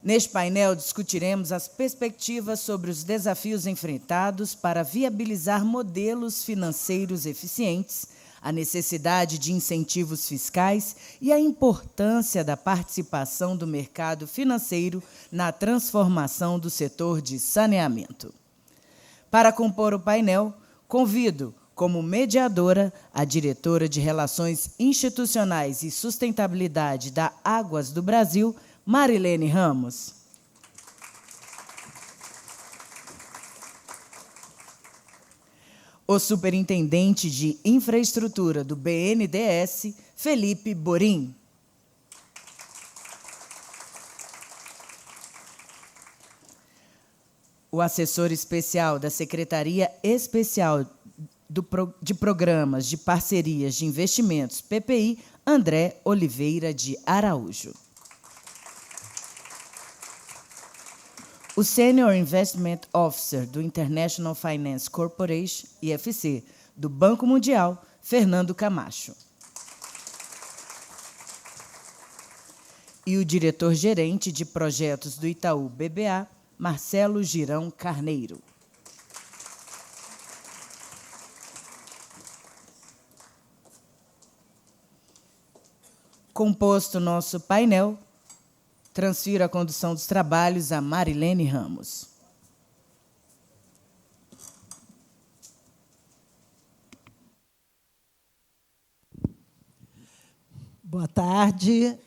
Neste painel, discutiremos as perspectivas sobre os desafios enfrentados para viabilizar modelos financeiros eficientes, a necessidade de incentivos fiscais e a importância da participação do mercado financeiro na transformação do setor de saneamento. Para compor o painel, convido, como mediadora, a diretora de Relações Institucionais e Sustentabilidade da Águas do Brasil, Marilene Ramos. O superintendente de Infraestrutura do BNDES, Felipe Borim. O assessor especial da Secretaria Especial de Programas de Parcerias de Investimentos, PPI, André Oliveira de Araújo. O Senior Investment Officer do International Finance Corporation, IFC, do Banco Mundial, Fernando Camacho. E o diretor-gerente de projetos do Itaú BBA, Marcelo Girão Carneiro. Composto nosso painel, transfiro a condução dos trabalhos a Marilene Ramos. Boa tarde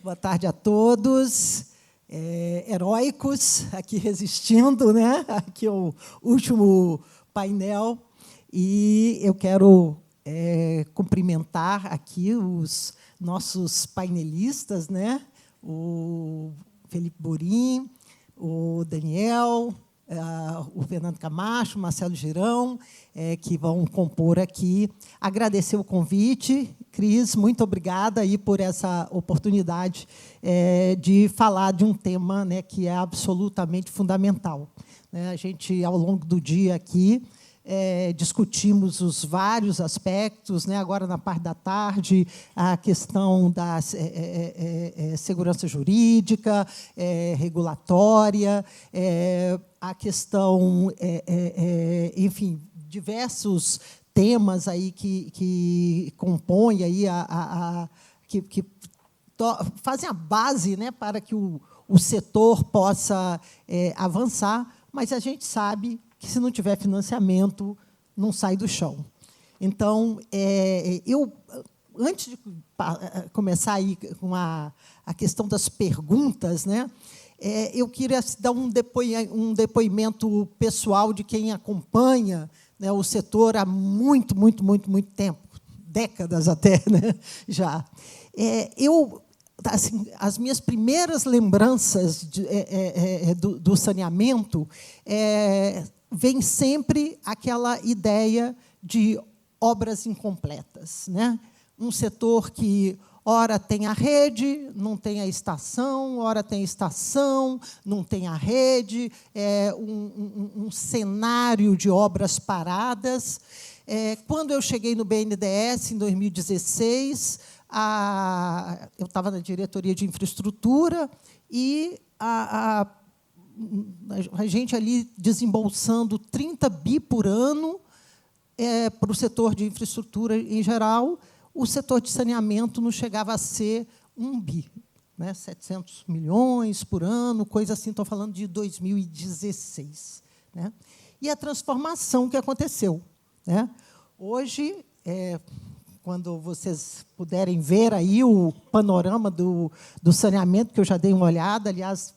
a todos. Heróicos, aqui resistindo, né? Aqui é o último painel. E eu quero cumprimentar aqui os nossos painelistas, né? O Felipe Borim, o Daniel, o Fernando Camacho, o Marcelo Girão, que vão compor aqui. Agradecer o convite. Cris, muito obrigada aí por essa oportunidade de falar de um tema, né, que é absolutamente fundamental. A gente, ao longo do dia aqui, discutimos os vários aspectos, né? Agora, na parte da tarde, a questão da segurança jurídica, regulatória, a questão, enfim, diversos temas aí que compõem aí que fazem a base, né, para que o setor possa avançar, mas a gente sabe que, se não tiver financiamento, não sai do chão. Então, antes de começar aí com a questão das perguntas, né, eu queria dar um depoimento pessoal de quem acompanha, né, o setor há muito tempo, décadas até, né, já. Assim, as minhas primeiras lembranças do saneamento vem sempre aquela ideia de obras incompletas, né? Um setor que, ora tem a rede, não tem a estação, ora tem a estação, não tem a rede, um cenário de obras paradas. Quando eu cheguei no BNDES, em 2016, eu estava na diretoria de infraestrutura e a gente ali desembolsando 30 bi por ano para o setor de infraestrutura em geral. O setor de saneamento não chegava a ser 1 bi, né? 700 milhões por ano, coisa assim, estou falando de 2016. Né? E a transformação que aconteceu. Né? Hoje, quando vocês puderem ver aí o panorama do saneamento, que eu já dei uma olhada, aliás,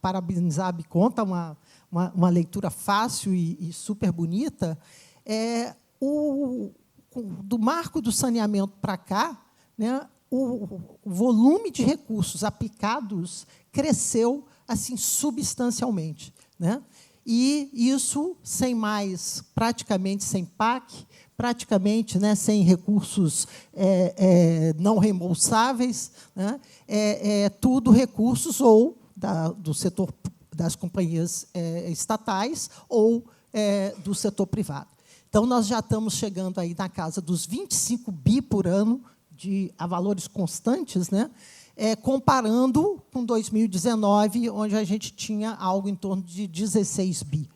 parabenizar a Bicon, está uma leitura fácil e super bonita, do marco do saneamento para cá, né, o volume de recursos aplicados cresceu assim substancialmente. Né? E isso sem mais, praticamente sem PAC, praticamente, né, sem recursos não reembolsáveis, né, tudo recursos ou do setor das companhias estatais ou do setor privado. Então, nós já estamos chegando aí na casa dos 25 bi por ano, a valores constantes, né, comparando com 2019, onde a gente tinha algo em torno de 16 bi.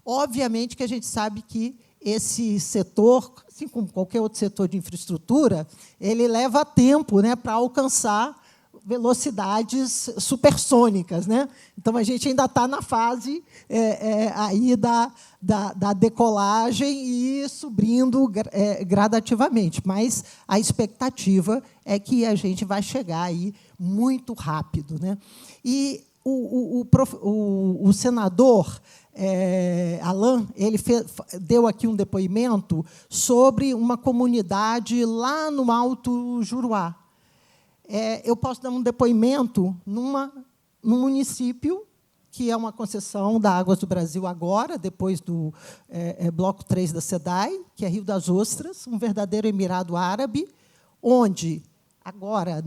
Obviamente que a gente sabe que esse setor, assim como qualquer outro setor de infraestrutura, ele leva tempo, né, para alcançar velocidades supersônicas, né? Então, a gente ainda está na fase aí da decolagem e subindo gradativamente, mas a expectativa é que a gente vai chegar aí muito rápido, né? E o senador Alain, ele deu aqui um depoimento sobre uma comunidade lá no Alto Juruá. Eu posso dar um depoimento num município que é uma concessão da Águas do Brasil agora, depois do Bloco 3 da SEDAI, que é Rio das Ostras, um verdadeiro Emirado Árabe, onde, agora,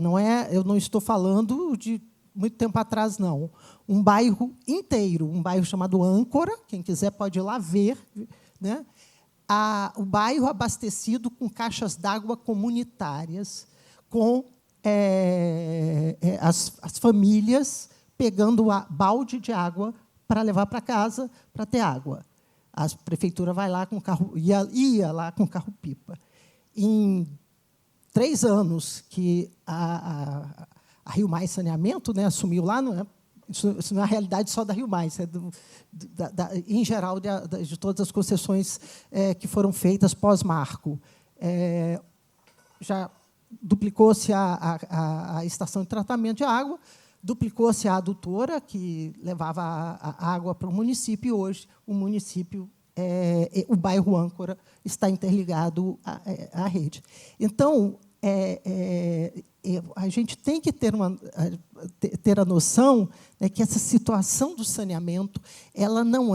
eu não estou falando de muito tempo atrás, não, um bairro inteiro, um bairro chamado Âncora, quem quiser pode ir lá ver, né? O bairro abastecido com caixas d'água comunitárias, com as famílias pegando balde de água para levar para casa para ter água. A prefeitura vai lá com o carro, ia lá com o carro-pipa. Em 3 anos que a Rio Mais Saneamento, né, assumiu lá, isso não é a realidade só da Rio Mais, em geral, de todas as concessões que foram feitas pós-marco. Já duplicou-se a estação de tratamento de água, duplicou-se a adutora, que levava a água para o município, e hoje o município, o bairro Âncora, está interligado à rede. Então, a gente tem que ter a noção, né, que essa situação do saneamento, ela não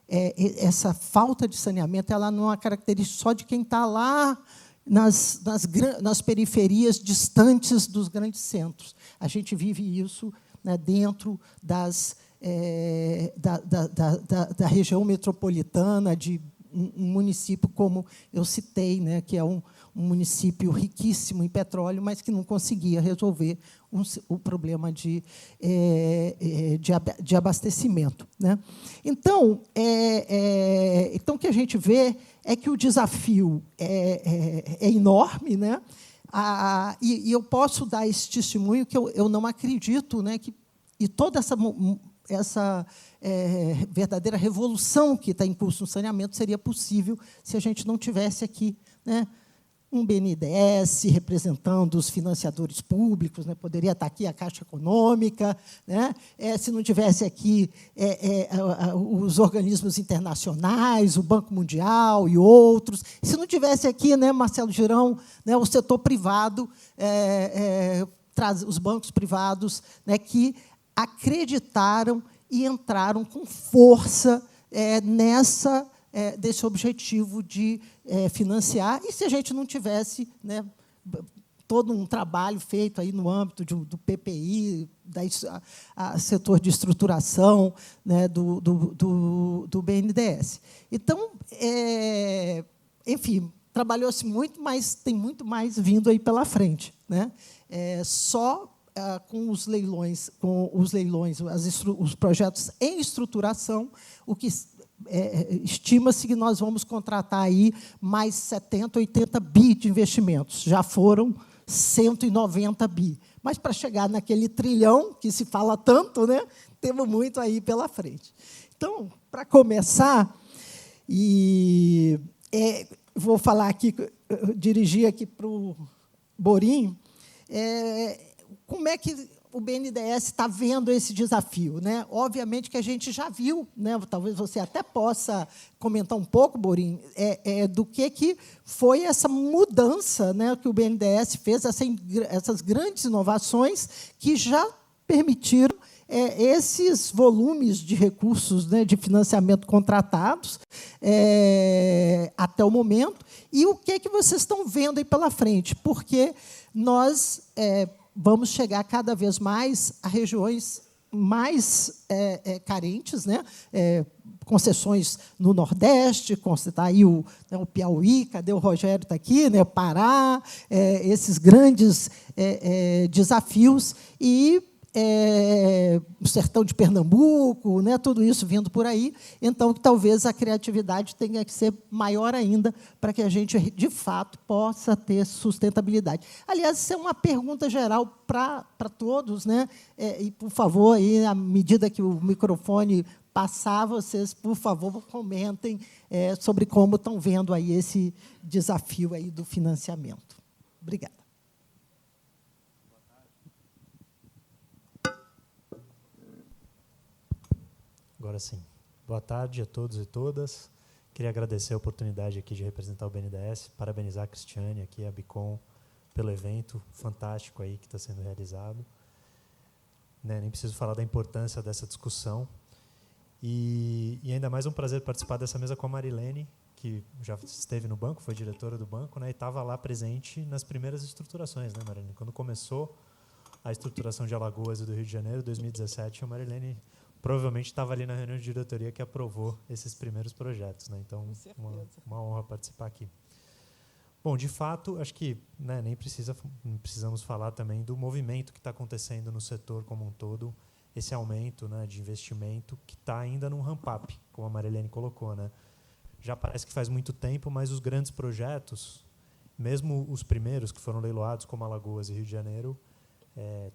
essa falta de saneamento, ela não é uma característica só de quem está lá nas periferias distantes dos grandes centros. A gente vive isso, né, dentro da região metropolitana, de um município, como eu citei, né, que é um município riquíssimo em petróleo, mas que não conseguia resolver o problema de abastecimento, né? Então, o que a gente vê é que o desafio é enorme, né? E eu posso dar esse testemunho que eu não acredito, né, e toda essa verdadeira revolução que está em curso no saneamento seria possível se a gente não tivesse aqui, né, um BNDES representando os financiadores públicos, né, poderia estar aqui a Caixa Econômica, né, se não tivesse aqui os organismos internacionais, o Banco Mundial e outros, se não tivesse aqui, né, Marcelo Girão, né, o setor privado, os bancos privados, né, que acreditaram e entraram com força desse objetivo de financiar, e se a gente não tivesse, né, todo um trabalho feito aí no âmbito do PPI, setor de estruturação, né, do BNDES. Então, enfim, trabalhou-se muito, mas tem muito mais vindo aí pela frente, né? Só com os leilões, os projetos em estruturação, o que estima-se que nós vamos contratar aí mais 70, 80 bi de investimentos. Já foram 190 bi. Mas, para chegar naquele trilhão, que se fala tanto, né, temos muito aí pela frente. Então, para começar, vou falar aqui, dirigir aqui para o Borim, como é que o BNDES está vendo esse desafio, né? Obviamente que a gente já viu, né? Talvez você até possa comentar um pouco, Borim, do que foi essa mudança, né, que o BNDES fez, essas grandes inovações que já permitiram esses volumes de recursos, né, de financiamento contratados até o momento, e o que vocês estão vendo aí pela frente, porque nós vamos chegar cada vez mais a regiões mais carentes, né? concessões no Nordeste, está aí o Piauí, cadê o Rogério? Está aqui, né? Pará, esses grandes desafios, e o sertão de Pernambuco, né? Tudo isso vindo por aí. Então, talvez a criatividade tenha que ser maior ainda para que a gente, de fato, possa ter sustentabilidade. Aliás, isso é uma pergunta geral para todos, né? E, por favor, aí, à medida que o microfone passar, vocês, por favor, comentem sobre como estão vendo aí esse desafio aí do financiamento. Obrigada. Agora sim. Boa tarde a todos e todas. Queria agradecer a oportunidade aqui de representar o BNDES, parabenizar a Cristiane, aqui a Bicom, pelo evento fantástico aí que está sendo realizado. Né, nem preciso falar da importância dessa discussão. E ainda mais um prazer participar dessa mesa com a Marilene, que já esteve no banco, foi diretora do banco, né, e estava lá presente nas primeiras estruturações, né, Marilene? Quando começou a estruturação de Alagoas e do Rio de Janeiro, 2017, a Marilene provavelmente estava ali na reunião de diretoria que aprovou esses primeiros projetos, né? Então, uma honra participar aqui. Bom, de fato, acho que, né, nem precisamos falar também do movimento que está acontecendo no setor como um todo, esse aumento, né, de investimento que está ainda num ramp-up, como a Marilene colocou, né? Já parece que faz muito tempo, mas os grandes projetos, mesmo os primeiros que foram leiloados, como Alagoas e Rio de Janeiro,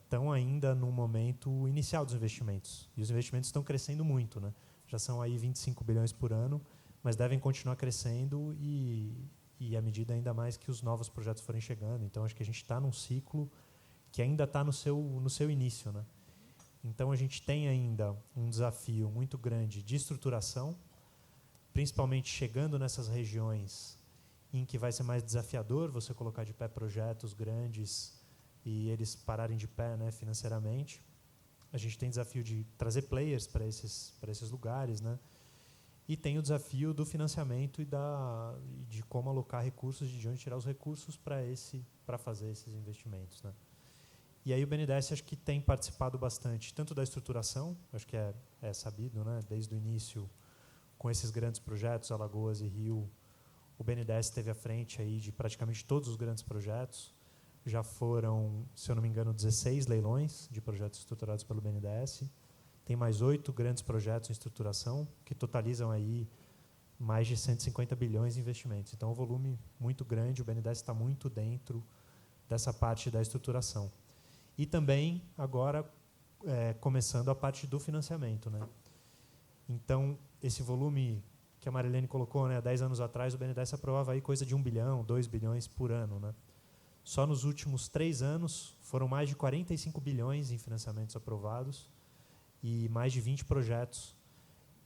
estão ainda no momento inicial dos investimentos. E os investimentos estão crescendo muito, né? Já são aí 25 bilhões por ano, mas devem continuar crescendo e à medida ainda mais que os novos projetos forem chegando. Então, acho que a gente está num ciclo que ainda está no seu início, né? Então, a gente tem ainda um desafio muito grande de estruturação, principalmente chegando nessas regiões em que vai ser mais desafiador você colocar de pé projetos grandes e eles pararem de pé, né, financeiramente. A gente tem desafio de trazer players para esses lugares, né? E tem o desafio do financiamento e de como alocar recursos, de onde tirar os recursos para fazer esses investimentos, né? E aí o BNDES acho que tem participado bastante, tanto da estruturação, acho que é sabido, né, desde o início, com esses grandes projetos, Alagoas e Rio, o BNDES esteve à frente aí de praticamente todos os grandes projetos. Já foram, se eu não me engano, 16 leilões de projetos estruturados pelo BNDES. Tem mais 8 grandes projetos em estruturação, que totalizam aí mais de 150 bilhões de investimentos. Então, é um volume muito grande, o BNDES está muito dentro dessa parte da estruturação. E também, agora, começando a parte do financiamento, né? Então, esse volume que a Marilene colocou, né, há 10 anos atrás, o BNDES aprovava aí coisa de 1 bilhão, 2 bilhões por ano, né? Só nos últimos 3 anos foram mais de 45 bilhões em financiamentos aprovados e mais de 20 projetos.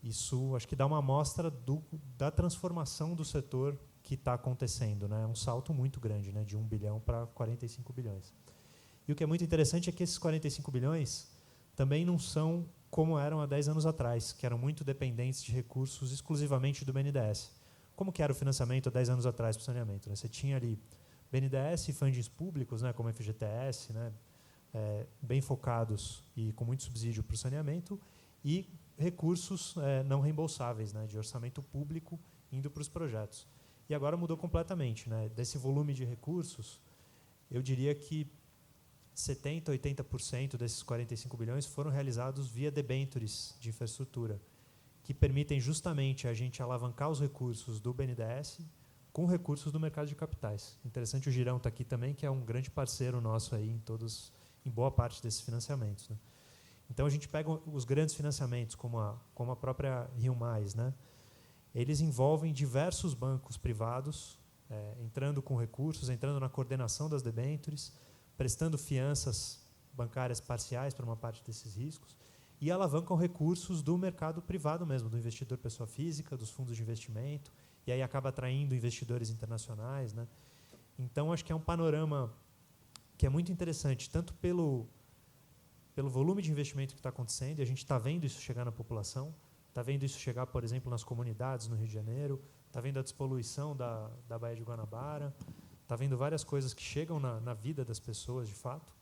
Isso acho que dá uma amostra da transformação do setor que está acontecendo, né? É um salto muito grande, né, de 1 bilhão para 45 bilhões. E o que é muito interessante é que esses 45 bilhões também não são como eram há 10 anos atrás, que eram muito dependentes de recursos exclusivamente do BNDES. Como que era o financiamento há 10 anos atrás para o saneamento, né? Você tinha ali BNDES e fundings públicos, né, como FGTS, né, bem focados e com muito subsídio para o saneamento, e recursos não reembolsáveis, né, de orçamento público indo para os projetos. E agora mudou completamente, né? Desse volume de recursos, eu diria que 70%, 80% desses 45 bilhões foram realizados via debêntures de infraestrutura, que permitem justamente a gente alavancar os recursos do BNDES com recursos do mercado de capitais. Interessante, o Girão está aqui também, que é um grande parceiro nosso aí em boa parte desses financiamentos, né? Então, a gente pega os grandes financiamentos, como a própria Rio Mais, né? Eles envolvem diversos bancos privados, entrando com recursos, entrando na coordenação das debêntures, prestando fianças bancárias parciais para uma parte desses riscos, e alavancam recursos do mercado privado mesmo, do investidor pessoa física, dos fundos de investimento, e aí acaba atraindo investidores internacionais, né? Então, acho que é um panorama que é muito interessante, tanto pelo volume de investimento que está acontecendo, e a gente está vendo isso chegar na população, está vendo isso chegar, por exemplo, nas comunidades no Rio de Janeiro, está vendo a despoluição da Baía de Guanabara, está vendo várias coisas que chegam na vida das pessoas, de fato,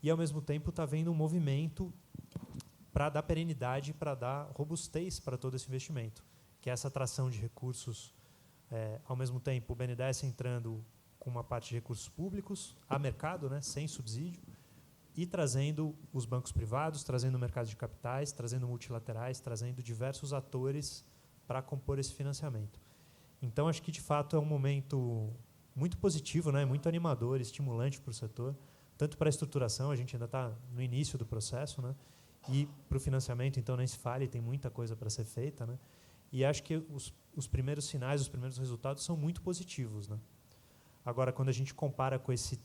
e, ao mesmo tempo, está vendo um movimento para dar perenidade, para dar robustez para todo esse investimento, que é essa atração de recursos, ao mesmo tempo o BNDES entrando com uma parte de recursos públicos a mercado, né, sem subsídio, e trazendo os bancos privados, trazendo o mercado de capitais, trazendo multilaterais, trazendo diversos atores para compor esse financiamento. Então, acho que, de fato, é um momento muito positivo, né, muito animador, estimulante para o setor, tanto para a estruturação, a gente ainda está no início do processo, né, e para o financiamento, então, nem se fale, tem muita coisa para ser feita, né, e acho que os primeiros sinais, os primeiros resultados são muito positivos, né. Agora, quando a gente compara com esse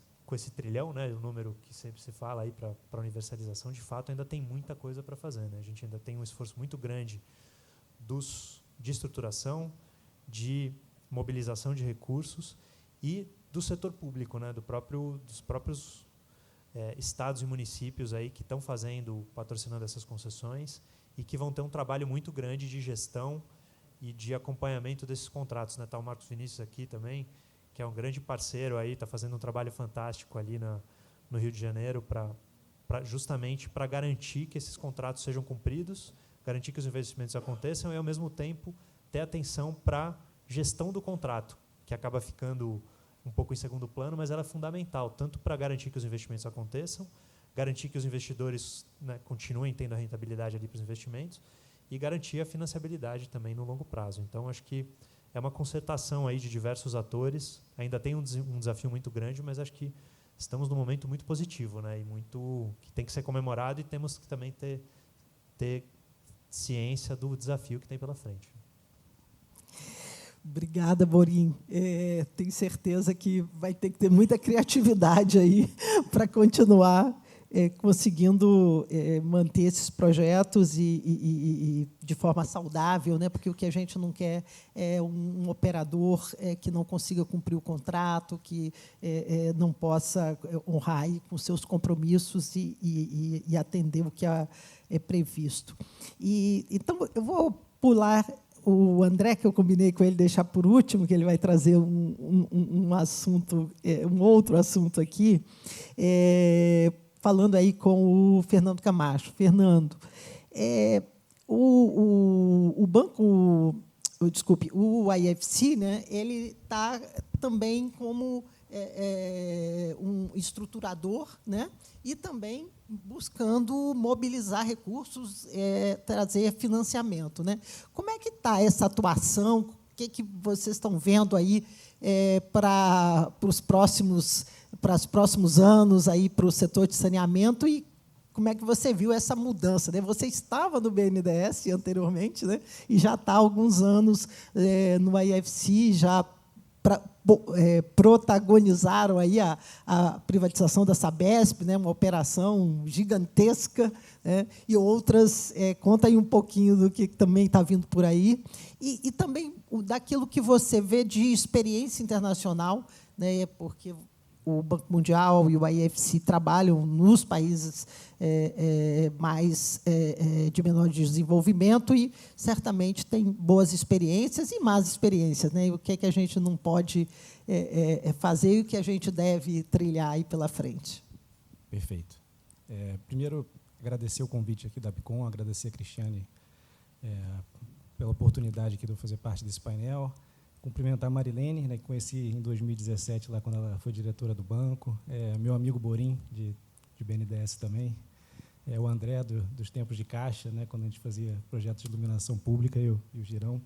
trilhão, né, o número que sempre se fala aí para a universalização, de fato, ainda tem muita coisa para fazer, né. A gente ainda tem um esforço muito grande de estruturação, de mobilização de recursos e do setor público, né, dos próprios estados e municípios aí que estão patrocinando essas concessões e que vão ter um trabalho muito grande de gestão e de acompanhamento desses contratos, né. Tá o Marcos Vinícius aqui também, que é um grande parceiro aí, está fazendo um trabalho fantástico ali no Rio de Janeiro justamente para garantir que esses contratos sejam cumpridos, garantir que os investimentos aconteçam e, ao mesmo tempo, ter atenção para a gestão do contrato, que acaba ficando um pouco em segundo plano, mas ela é fundamental, tanto para garantir que os investimentos aconteçam, garantir que os investidores, né, continuem tendo a rentabilidade ali para os investimentos e garantir a financiabilidade também no longo prazo. Então, acho que é uma concertação aí de diversos atores, ainda tem um desafio muito grande, mas acho que estamos num momento muito positivo, né, e que tem que ser comemorado, e temos que também ter ciência do desafio que tem pela frente. Obrigada, Borim. Tenho certeza que vai ter que ter muita criatividade aí para continuar conseguindo manter esses projetos e de forma saudável, né? Porque o que a gente não quer é um operador que não consiga cumprir o contrato, que não possa honrar aí com seus compromissos e atender o que é previsto. Então, eu vou pular o André, que eu combinei com ele deixar por último, que ele vai trazer um assunto, um outro assunto aqui, falando aí com o Fernando Camacho. Fernando, o banco, desculpe, o IFC, né, ele está também como um estruturador, né, e também buscando mobilizar recursos, trazer financiamento, né? Como é que está essa atuação? O que vocês estão vendo aí para os próximos anos aí para o setor de saneamento, e como é que você viu essa mudança, né? Você estava no BNDES anteriormente, né? E já está há alguns anos no IFC, já protagonizaram aí a privatização da Sabesp, né, uma operação gigantesca, né, e outras. Conta aí um pouquinho do que também está vindo por aí, e também daquilo que você vê de experiência internacional, né, porque o Banco Mundial e o IFC trabalham nos países mais de menor desenvolvimento e, certamente, tem boas experiências e más experiências, né? E o que é que a gente não pode fazer e o que a gente deve trilhar aí pela frente. Perfeito. Primeiro, agradecer o convite aqui da Bicom, agradecer a Cristiane pela oportunidade aqui de eu fazer parte desse painel. Cumprimentar a Marilene, né, que conheci em 2017, lá quando ela foi diretora do banco. Meu amigo Borim, de BNDES também. O André, dos tempos de Caixa, né, quando a gente fazia projetos de iluminação pública, eu e o Girão.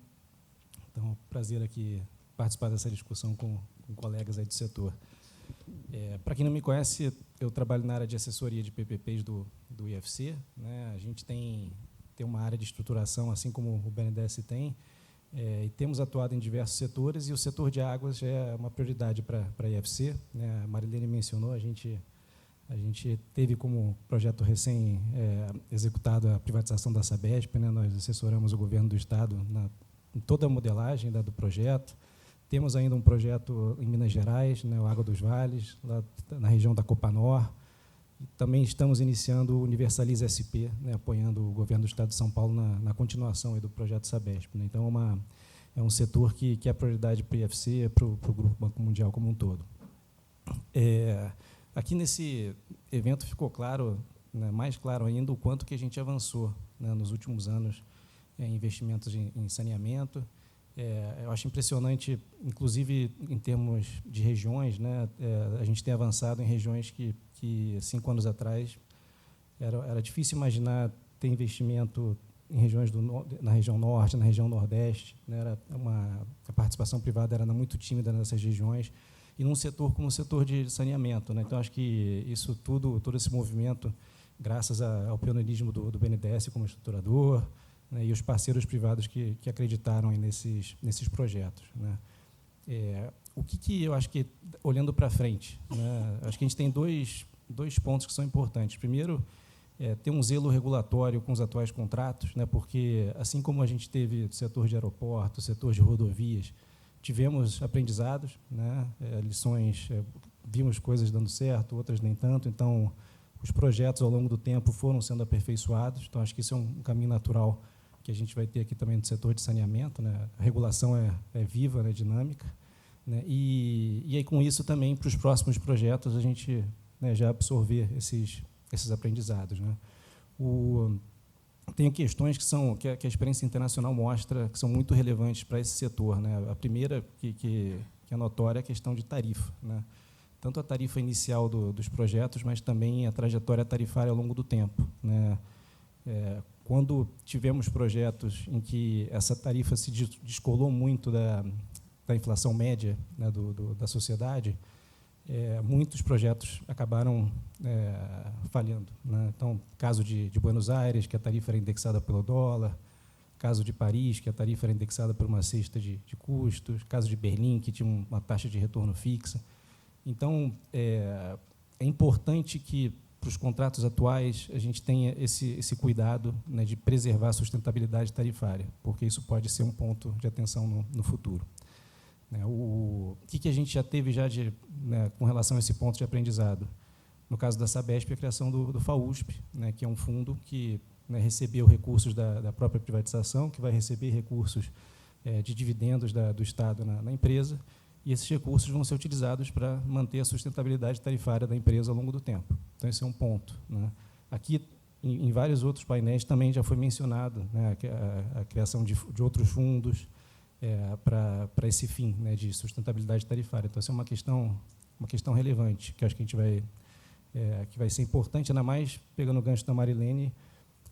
Então, é um prazer aqui participar dessa discussão com colegas aí do setor. Para quem não me conhece, eu trabalho na área de assessoria de PPPs do IFC. Né, a gente tem uma área de estruturação, assim como o BNDES tem, e temos atuado em diversos setores, e o setor de águas é uma prioridade para a IFC. Né? A Marilene mencionou, a gente teve como projeto recém-executado a privatização da Sabesp, né? Nós assessoramos o governo do Estado em toda a modelagem do projeto. Temos ainda um projeto em Minas Gerais, né, o Água dos Vales, lá na região da Copanor. Também estamos iniciando o Universaliza SP, né, apoiando o governo do Estado de São Paulo na continuação aí do projeto Sabesp. Né. Então, é um setor que é prioridade para o IFC, para o Grupo Banco Mundial como um todo. Aqui nesse evento ficou claro né, mais claro ainda o quanto que a gente avançou, né, nos últimos anos em investimentos em saneamento. Eu acho impressionante, inclusive em termos de regiões, né, a gente tem avançado em regiões que 5 anos atrás era difícil imaginar ter investimento em regiões na região norte, na região nordeste, né, a participação privada era muito tímida nessas regiões, e num setor como o setor de saneamento, né. Então, acho que isso todo esse movimento, graças ao pioneirismo do BNDES como estruturador, né, e os parceiros privados que acreditaram nesses projetos, né. O que eu acho que, olhando para frente, né, acho que a gente tem dois pontos que são importantes. Primeiro, ter um zelo regulatório com os atuais contratos, né, porque, assim como a gente teve o setor de aeroportos, setor de rodovias, tivemos aprendizados, né, lições, vimos coisas dando certo, outras nem tanto, então os projetos, ao longo do tempo, foram sendo aperfeiçoados, então acho que isso é um caminho natural que a gente vai ter aqui também no setor de saneamento, né? A regulação é viva, né, dinâmica, né? E aí, com isso, também, para os próximos projetos, a gente, né, já absorver esses aprendizados, né? Tem questões que a experiência internacional mostra que são muito relevantes para esse setor, né? A primeira, que é notória, é a questão de tarifa, né? Tanto a tarifa inicial dos projetos, mas também a trajetória tarifária ao longo do tempo, né? Quando tivemos projetos em que essa tarifa se descolou muito da inflação média, né, da sociedade, muitos projetos acabaram falhando, né? Então, caso de Buenos Aires, que a tarifa era indexada pelo dólar, caso de Paris, que a tarifa era indexada por uma cesta de custos, caso de Berlim, que tinha uma taxa de retorno fixa. Então, é importante que, para os contratos atuais, a gente tenha esse cuidado, né, de preservar a sustentabilidade tarifária, porque isso pode ser um ponto de atenção no futuro. O que a gente já teve né, com relação a esse ponto de aprendizado? No caso da Sabesp, a criação do FAUSP, né, que é um fundo que, né, recebeu recursos da própria privatização, que vai receber recursos de dividendos do Estado na empresa, e esses recursos vão ser utilizados para manter a sustentabilidade tarifária da empresa ao longo do tempo. Então, esse é um ponto, né? Aqui, em vários outros painéis, também já foi mencionado, né, a criação de outros fundos para esse fim, né, de sustentabilidade tarifária. Então, essa é uma questão relevante, que acho que a gente que vai ser importante, ainda mais pegando o gancho da Marilene,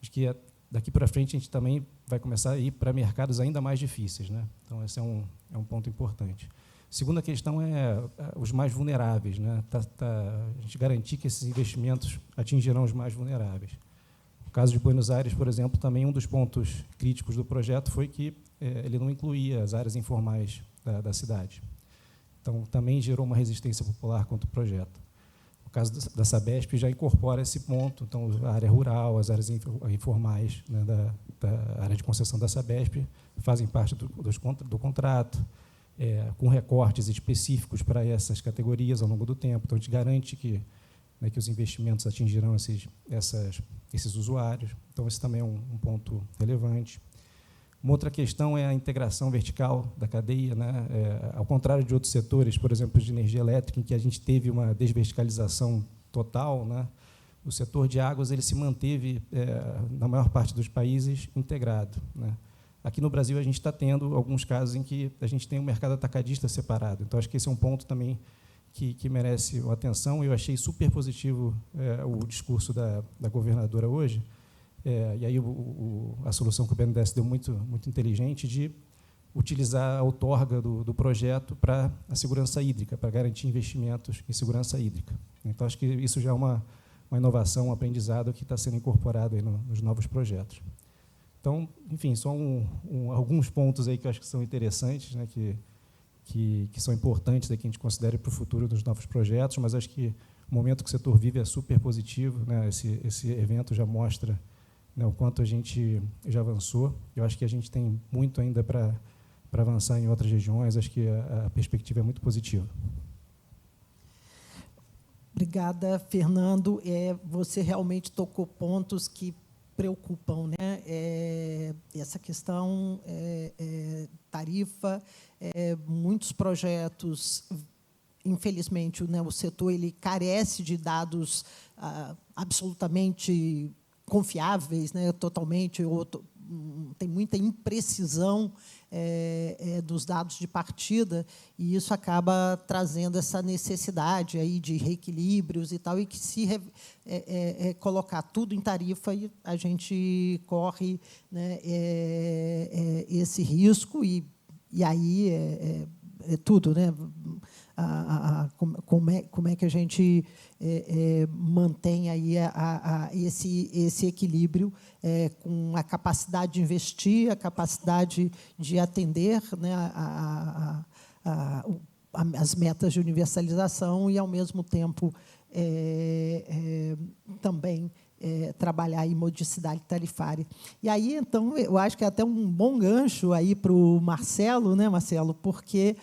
acho que daqui para frente a gente também vai começar a ir para mercados ainda mais difíceis, né? Então, esse é um ponto importante. Segunda questão é os mais vulneráveis, né? A gente garantir que esses investimentos atingirão os mais vulneráveis. No caso de Buenos Aires, por exemplo, também um dos pontos críticos do projeto foi que ele não incluía as áreas informais da cidade. Então, também gerou uma resistência popular contra o projeto. No caso da Sabesp, já incorpora esse ponto, então a área rural, as áreas informais, né, da área de concessão da Sabesp fazem parte do contrato, com recortes específicos para essas categorias ao longo do tempo. Então, a gente garante que os investimentos atingirão esses usuários. Então, esse também é um ponto relevante. Uma outra questão é a integração vertical da cadeia, né? Ao contrário de outros setores, por exemplo, de energia elétrica, em que a gente teve uma desverticalização total, né? O setor de águas ele se manteve, na maior parte dos países, integrado, né? Aqui no Brasil, a gente está tendo alguns casos em que a gente tem um mercado atacadista separado. Então, acho que esse é um ponto também que merece uma atenção. Eu achei super positivo o discurso da governadora hoje, e aí a solução que o BNDES deu muito inteligente de utilizar a outorga do projeto para a segurança hídrica, para garantir investimentos em segurança hídrica. Então, acho que isso já é uma inovação, um aprendizado que está sendo incorporado aí nos novos projetos. Então, enfim, são alguns pontos aí que eu acho que são interessantes, né, que são importantes, que a gente considere para o futuro dos novos projetos, mas acho que o momento que o setor vive é super positivo, né? Esse evento já mostra, né, o quanto a gente já avançou. Eu acho que a gente tem muito ainda para avançar em outras regiões, acho que a perspectiva é muito positiva. Obrigada, Fernando. Você realmente tocou pontos que preocupam, né? Essa questão tarifa, muitos projetos infelizmente, né, o setor ele carece de dados absolutamente confiáveis, né, totalmente, tem muita imprecisão dos dados de partida, e isso acaba trazendo essa necessidade aí de reequilíbrios e tal, e que se colocar tudo em tarifa, a gente corre, né, esse risco, e aí é tudo, né? Como é que a gente mantém aí esse equilíbrio com a capacidade de investir, a capacidade de atender, né, as metas de universalização e, ao mesmo tempo, também trabalhar em modicidade tarifária. E aí, então, eu acho que é até um bom gancho aí para o Marcelo, né, Marcelo, porque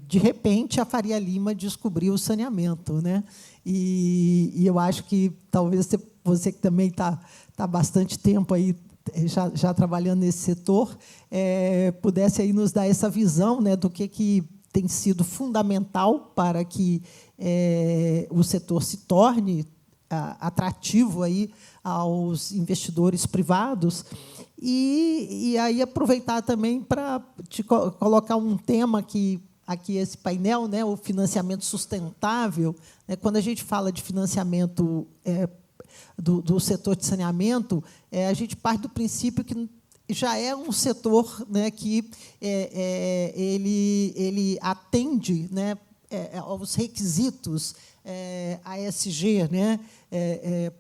de repente a Faria Lima descobriu o saneamento, né? E eu acho que talvez você que também está bastante tempo aí já trabalhando nesse setor, pudesse aí nos dar essa visão, né, do que tem sido fundamental para que o setor se torne atrativo aí aos investidores privados, e aí aproveitar também para te colocar um tema que aqui esse painel, né, o financiamento sustentável, né, quando a gente fala de financiamento do setor de saneamento, a gente parte do princípio que já é um setor, né, que ele atende, né, aos requisitos ASG, né?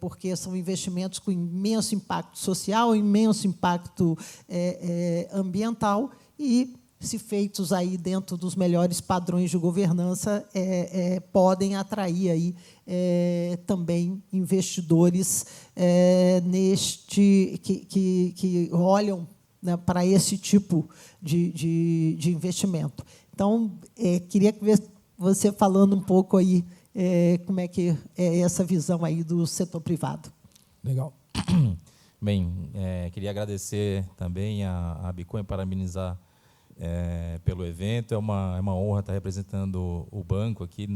Porque são investimentos com imenso impacto social, imenso impacto ambiental, e, se feitos aí dentro dos melhores padrões de governança, podem atrair aí, também investidores que olham, né, para esse tipo de investimento. Então, queria ver você falando um pouco aí como é que é essa visão aí do setor privado. Legal. Bem, queria agradecer também a Bicom e parabenizar pelo evento. É uma honra estar representando o banco aqui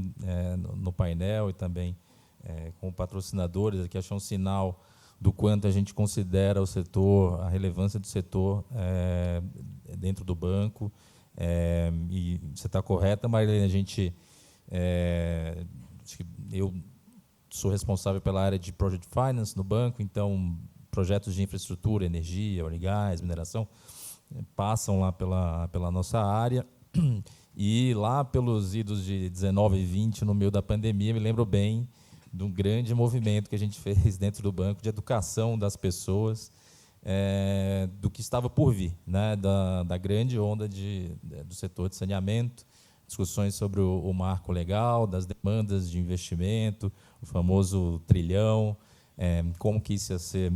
no painel, e também como patrocinadores. Aqui acho um sinal do quanto a gente considera o setor, a relevância do setor dentro do banco. E você está correta, Marilene, a gente... acho que eu sou responsável pela área de Project Finance no banco, então projetos de infraestrutura, energia, óleo e gás, mineração, passam lá pela nossa área. E lá pelos idos de 19 e 20, no meio da pandemia, me lembro bem de um grande movimento que a gente fez dentro do banco de educação das pessoas, do que estava por vir, né, da grande onda do setor de saneamento, discussões sobre o marco legal, das demandas de investimento, o famoso trilhão, como que isso ia ser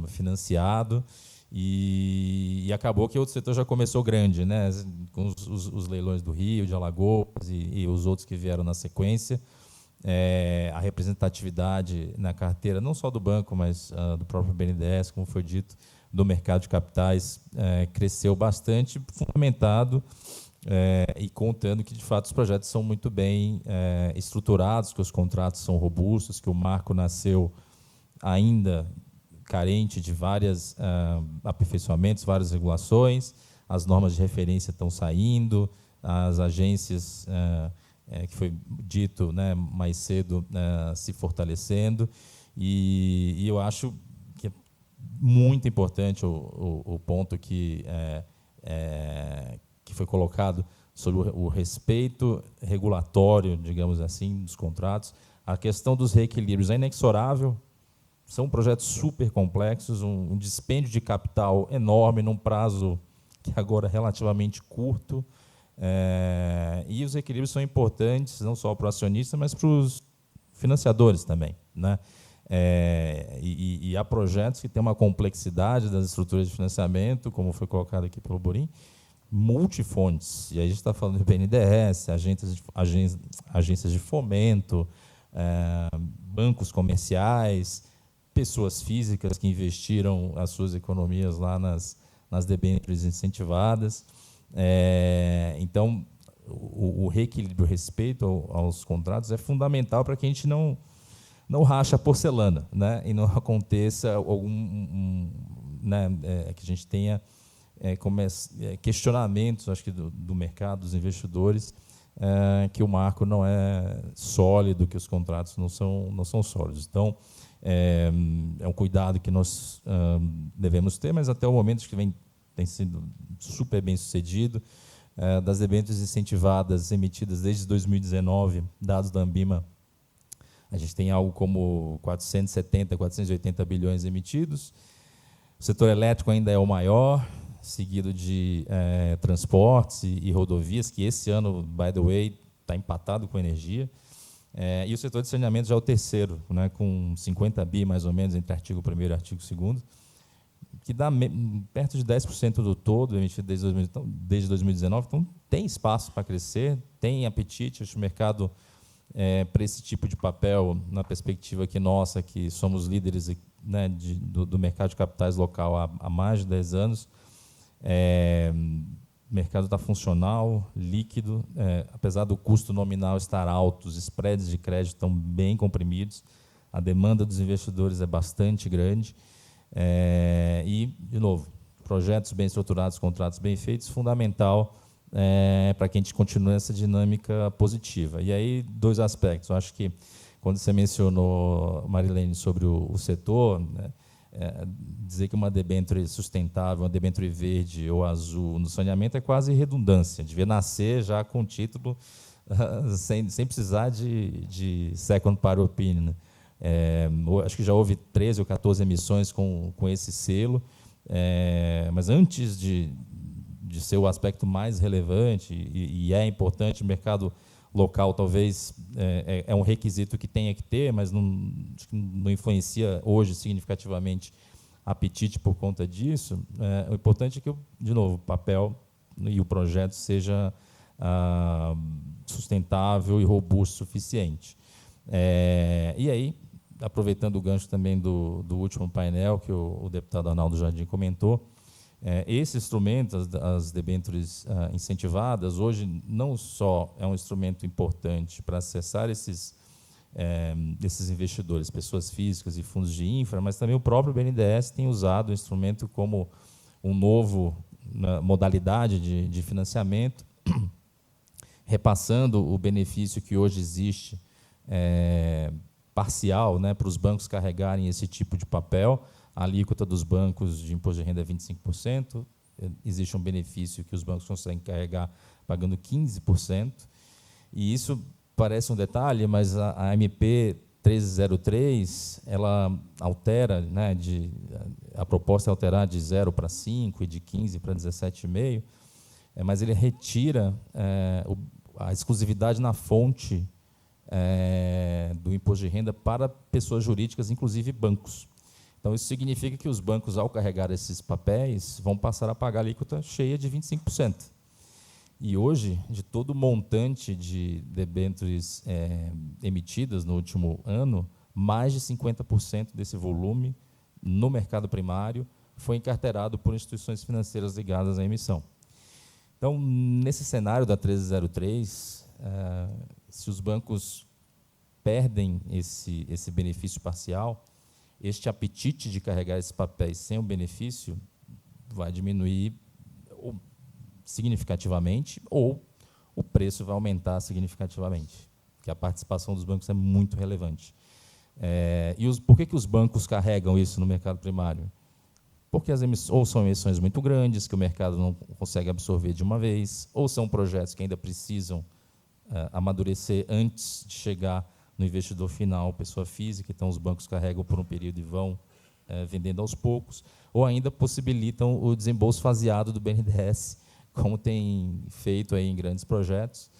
financiado, e acabou que o outro setor já começou grande, né, com os leilões do Rio, de Alagoas e os outros que vieram na sequência. A representatividade na carteira, não só do banco, mas do próprio BNDES, como foi dito, do mercado de capitais, cresceu bastante, fundamentado, e contando que, de fato, os projetos são muito bem estruturados, que os contratos são robustos, que o marco nasceu ainda carente de vários aperfeiçoamentos, várias regulações, as normas de referência estão saindo, as agências, que foi dito, né, mais cedo, se fortalecendo, e eu acho que é muito importante o ponto que foi colocado sobre o respeito regulatório, digamos assim, dos contratos. A questão dos reequilíbrios é inexorável, são projetos super complexos, um dispêndio de capital enorme num prazo que agora é relativamente curto, e os equilíbrios são importantes não só para o acionista, mas para os financiadores também, né? E há projetos que têm uma complexidade das estruturas de financiamento, como foi colocado aqui pelo Borim, multifontes, e aí a gente está falando de BNDES, agências de fomento, bancos comerciais, pessoas físicas que investiram as suas economias lá nas debêntures incentivadas. Então, o reequilíbrio, o respeito aos contratos é fundamental para que a gente não rache a porcelana, né? E não aconteça que a gente tenha questionamentos, acho que do mercado, dos investidores, que o marco não é sólido, que os contratos não são sólidos. Então, é um cuidado que nós devemos ter, mas até o momento acho que tem sido super bem sucedido. Das debêntures incentivadas emitidas desde 2019, dados da Ambima, a gente tem algo como 470, 480 bilhões emitidos. O setor elétrico ainda é o maior, seguido de transportes e rodovias, que esse ano, by the way, está empatado com energia. E o setor de saneamento já é o terceiro, né, com 50 bi, mais ou menos, entre artigo 1º e artigo 2º, que dá perto de 10% do todo emitido desde 2019. Então, tem espaço para crescer, tem apetite. Acho que o mercado, para esse tipo de papel, na perspectiva que somos líderes, né, do mercado de capitais local há mais de 10 anos, o mercado está funcional, líquido, apesar do custo nominal estar alto, os spreads de crédito estão bem comprimidos, a demanda dos investidores é bastante grande, e, de novo, projetos bem estruturados, contratos bem feitos, fundamental para que a gente continue essa dinâmica positiva. E aí, 2 aspectos. Eu acho que, quando você mencionou, Marilene, sobre o setor, né, dizer que uma debênture sustentável, uma debênture verde ou azul no saneamento é quase redundância, devia nascer já com título, sem precisar de second party opinion. Acho que já houve 13 ou 14 emissões com esse selo, mas antes de ser o aspecto mais relevante, e é importante, o mercado local talvez é um requisito que tenha que ter, mas não influencia hoje significativamente apetite por conta disso. O importante é que, de novo, o papel e o projeto seja sustentável e robusto o suficiente. E aí, aproveitando o gancho também do último painel que o deputado Arnaldo Jardim comentou, esse instrumento, as debêntures incentivadas, hoje não só é um instrumento importante para acessar esses investidores, pessoas físicas e fundos de infra, mas também o próprio BNDES tem usado o instrumento como um novo modalidade de financiamento, repassando o benefício que hoje existe parcial, né, para os bancos carregarem esse tipo de papel. A alíquota dos bancos de imposto de renda é 25%, existe um benefício que os bancos conseguem carregar pagando 15%, e isso parece um detalhe, mas a MP 1303, ela altera, né, a proposta é alterar de 0 para 5 e de 15 para 17,5%, mas ele retira a exclusividade na fonte do imposto de renda para pessoas jurídicas, inclusive bancos. Então, isso significa que os bancos, ao carregar esses papéis, vão passar a pagar a alíquota cheia de 25%. E hoje, de todo o montante de debêntures emitidas no último ano, mais de 50% desse volume no mercado primário foi encarteirado por instituições financeiras ligadas à emissão. Então, nesse cenário da 1303, se os bancos perdem esse benefício parcial, este apetite de carregar esses papéis sem o benefício vai diminuir significativamente, ou o preço vai aumentar significativamente, porque a participação dos bancos é muito relevante. Por que os bancos carregam isso no mercado primário? Porque ou são emissões muito grandes, que o mercado não consegue absorver de uma vez, ou são projetos que ainda precisam amadurecer antes de chegar no investidor final, pessoa física, então os bancos carregam por um período e vão vendendo aos poucos, ou ainda possibilitam o desembolso faseado do BNDES, como tem feito aí em grandes projetos,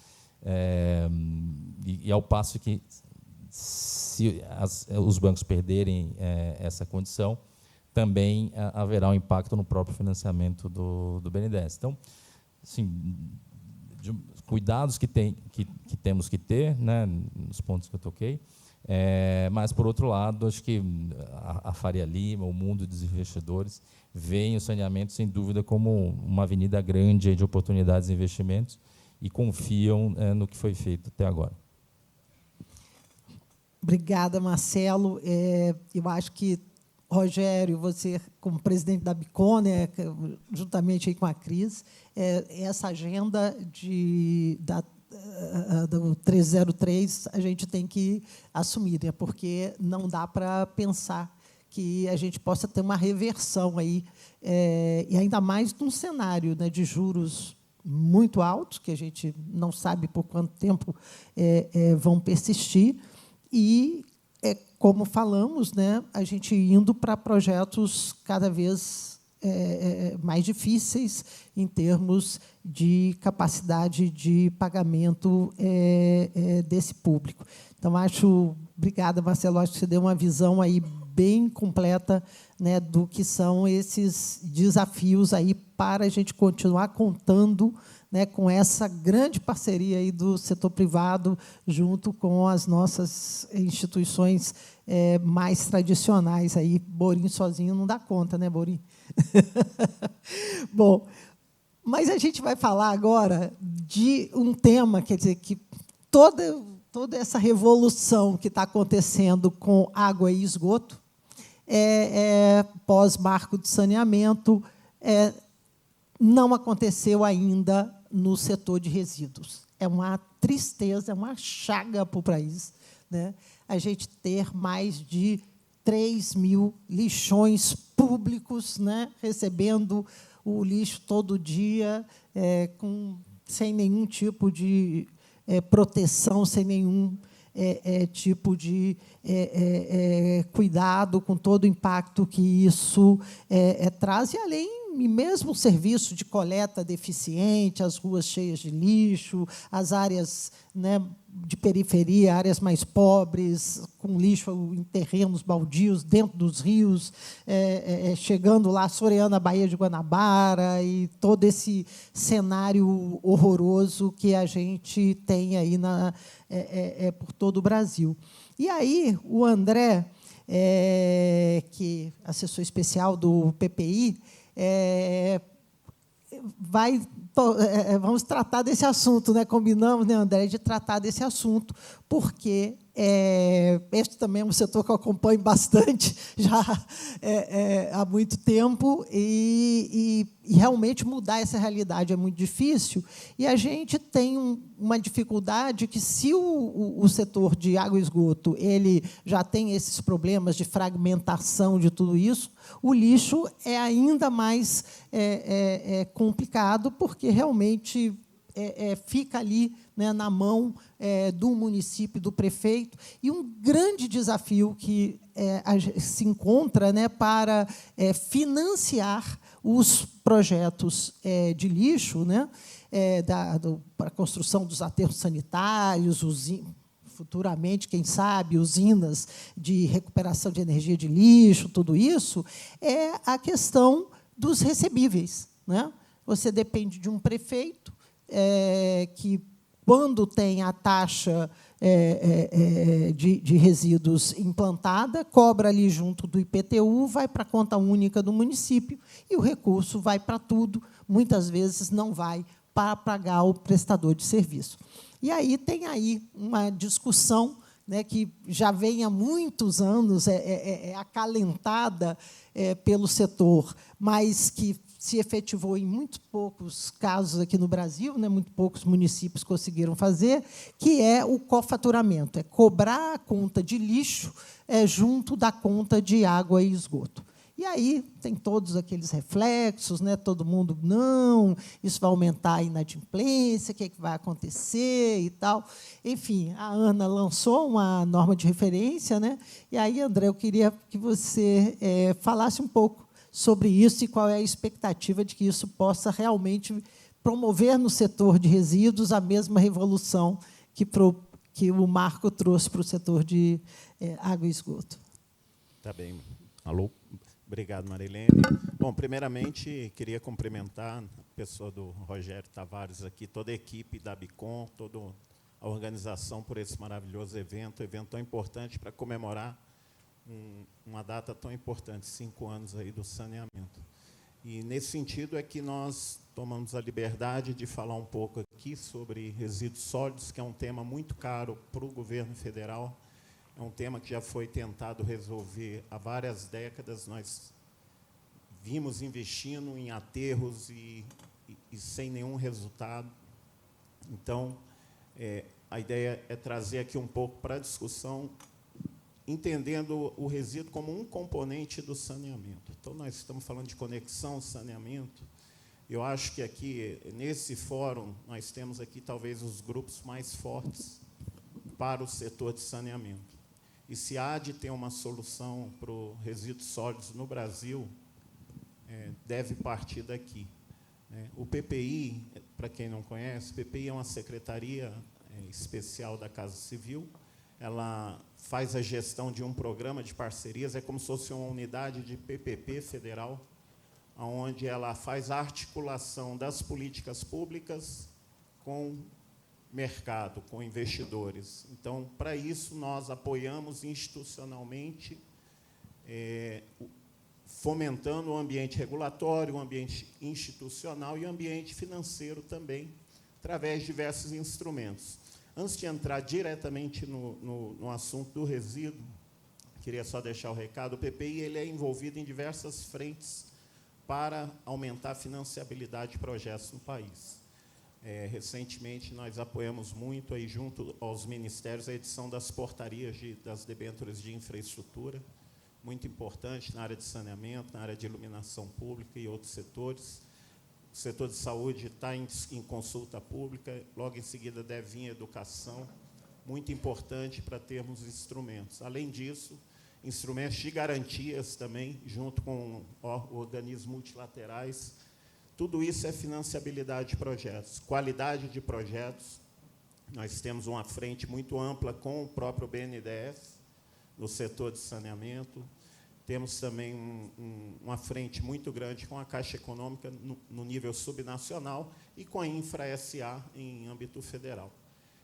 e ao passo que, se os bancos perderem essa condição, também haverá um impacto no próprio financiamento do BNDES. Então, assim, cuidados que temos que ter, né, nos pontos que eu toquei, mas, por outro lado, acho que a Faria Lima, o mundo dos investidores, veem o saneamento, sem dúvida, como uma avenida grande de oportunidades e investimentos, e confiam no que foi feito até agora. Obrigada, Marcelo. Eu acho que, Rogério, você, como presidente da BICON, né, juntamente aí com a Cris, essa agenda do 303 a gente tem que assumir, né, porque não dá para pensar que a gente possa ter uma reversão aí, e ainda mais num cenário, né, de juros muito altos, que a gente não sabe por quanto tempo vão persistir, e, como falamos, né, a gente indo para projetos cada vez mais difíceis em termos de capacidade de pagamento desse público. Então, obrigada, Marcelo, acho que você deu uma visão aí bem completa, né, do que são esses desafios aí para a gente continuar contando, né, com essa grande parceria aí do setor privado junto com as nossas instituições mais tradicionais. Aí, Borim sozinho não dá conta, né, Borim? Bom, mas a gente vai falar agora de um tema, quer dizer, que toda essa revolução que está acontecendo com água e esgoto, pós-marco de saneamento, não aconteceu ainda no setor de resíduos. É uma tristeza, é uma chaga para o país, né, a gente ter mais de 3.000 lixões públicos, né, recebendo o lixo todo dia, sem nenhum tipo de proteção, sem nenhum tipo de cuidado com todo o impacto que isso traz, e mesmo o serviço de coleta deficiente, as ruas cheias de lixo, as áreas, né, de periferia, áreas mais pobres, com lixo em terrenos baldios, dentro dos rios, chegando lá, Soreana, Baía de Guanabara, e todo esse cenário horroroso que a gente tem aí por todo o Brasil. E aí, o André, que é assessor especial do PPI, vamos tratar desse assunto, né? Combinamos, né, André, de tratar desse assunto, porque este também é um setor que eu acompanho bastante já há muito tempo, e realmente mudar essa realidade é muito difícil, e a gente tem uma dificuldade que, se o setor de água e esgoto ele já tem esses problemas de fragmentação de tudo isso, o lixo é ainda mais complicado, porque realmente fica ali, né, na mão do município, do prefeito, e um grande desafio que se encontra, né, para financiar os projetos de lixo, né, para a construção dos aterros sanitários, futuramente, quem sabe, usinas de recuperação de energia de lixo, tudo isso, é a questão dos recebíveis, né? Você depende de um prefeito que, quando tem a taxa de resíduos implantada, cobra ali junto do IPTU, vai para a conta única do município, e o recurso vai para tudo, muitas vezes não vai para pagar o prestador de serviço. E aí tem aí uma discussão, né, que já vem há muitos anos, acalentada pelo setor, mas que se efetivou em muito poucos casos aqui no Brasil, né, muito poucos municípios conseguiram fazer, que é o cofaturamento, cobrar a conta de lixo junto da conta de água e esgoto. E aí tem todos aqueles reflexos, né? Todo mundo, não, isso vai aumentar a inadimplência, o que vai acontecer e tal. Enfim, a Ana lançou uma norma de referência, né? E aí, André, eu queria que você falasse um pouco sobre isso e qual é a expectativa de que isso possa realmente promover no setor de resíduos a mesma revolução que o Marco trouxe para o setor de água e esgoto. Tá bem. Alô? Obrigado, Marilene. Bom, primeiramente, queria cumprimentar a pessoa do Rogério Tavares aqui, toda a equipe da BICON, toda a organização por esse maravilhoso evento tão importante para comemorar uma data tão importante, 5 anos aí do saneamento. E, nesse sentido, é que nós tomamos a liberdade de falar um pouco aqui aqui sobre resíduos sólidos, que é um tema muito caro para o governo federal. É um tema que já foi tentado resolver há várias décadas. Nós vimos investindo em aterros e sem nenhum resultado. Então, a ideia é trazer aqui um pouco para a discussão, entendendo o resíduo como um componente do saneamento. Então, nós estamos falando de conexão, saneamento. Eu acho que aqui, nesse fórum, nós temos aqui talvez os grupos mais fortes para o setor de saneamento. E se há de ter uma solução para os resíduos sólidos no Brasil, deve partir daqui. O PPI, para quem não conhece, o PPI é uma secretaria especial da Casa Civil. Ela faz a gestão de um programa de parcerias, é como se fosse uma unidade de PPP federal, onde ela faz a articulação das políticas públicas com mercado, com investidores. Então, para isso, nós apoiamos institucionalmente, fomentando o ambiente regulatório, o ambiente institucional e o ambiente financeiro também, através de diversos instrumentos. Antes de entrar diretamente no assunto do resíduo, queria só deixar o recado, o PPI ele é envolvido em diversas frentes para aumentar a financiabilidade de projetos no país. Recentemente, nós apoiamos muito, aí, junto aos ministérios, a edição das portarias das debêntures de infraestrutura, muito importante na área de saneamento, na área de iluminação pública e outros setores. O setor de saúde está em consulta pública, logo em seguida deve vir a educação, muito importante para termos instrumentos. Além disso, instrumentos de garantias também, junto com organismos multilaterais. Tudo isso é financiabilidade de projetos, qualidade de projetos. Nós temos uma frente muito ampla com o próprio BNDES, no setor de saneamento. Temos também uma frente muito grande com a Caixa Econômica no nível subnacional e com a Infra-SA em âmbito federal.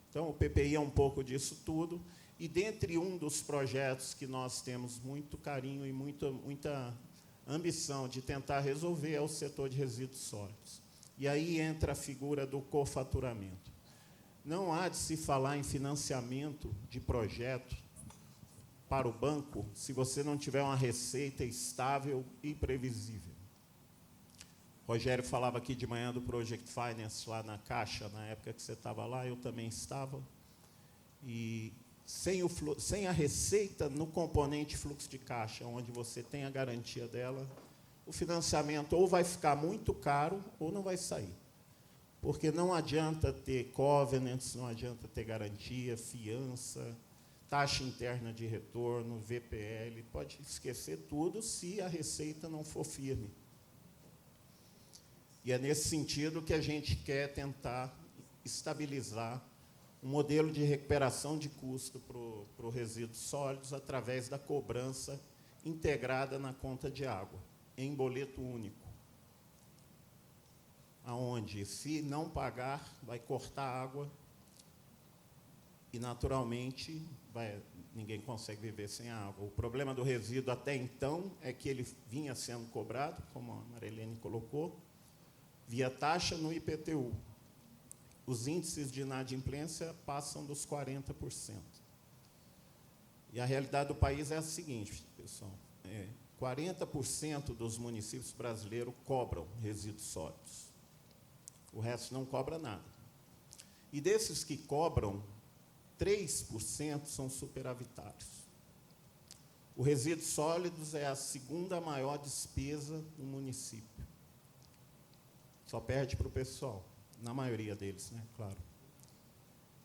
Então, o PPI é um pouco disso tudo. E, dentre um dos projetos que nós temos muito carinho e muita ambição de tentar resolver, é o setor de resíduos sólidos. E aí entra a figura do cofaturamento. Não há de se falar em financiamento de projeto para o banco se você não tiver uma receita estável e previsível. Rogério falava aqui de manhã do Project Finance lá na Caixa, na época que você estava lá, eu também estava. E sem a receita no componente fluxo de caixa, onde você tem a garantia dela, o financiamento ou vai ficar muito caro ou não vai sair. Porque não adianta ter covenants, não adianta ter garantia, fiança, taxa interna de retorno, VPL, pode esquecer tudo se a receita não for firme. E é nesse sentido que a gente quer tentar estabilizar um modelo de recuperação de custo para os resíduos sólidos através da cobrança integrada na conta de água, em boleto único, aonde, se não pagar, vai cortar água e, naturalmente, ninguém consegue viver sem água. O problema do resíduo, até então, é que ele vinha sendo cobrado, como a Marilene colocou, via taxa no IPTU. Os índices de inadimplência passam dos 40%. E a realidade do país é a seguinte, pessoal, 40% dos municípios brasileiros cobram resíduos sólidos. O resto não cobra nada. E desses que cobram, 3% são superavitários. O resíduos sólidos é a segunda maior despesa no município. Só perde para o pessoal. Na maioria deles, né? Claro.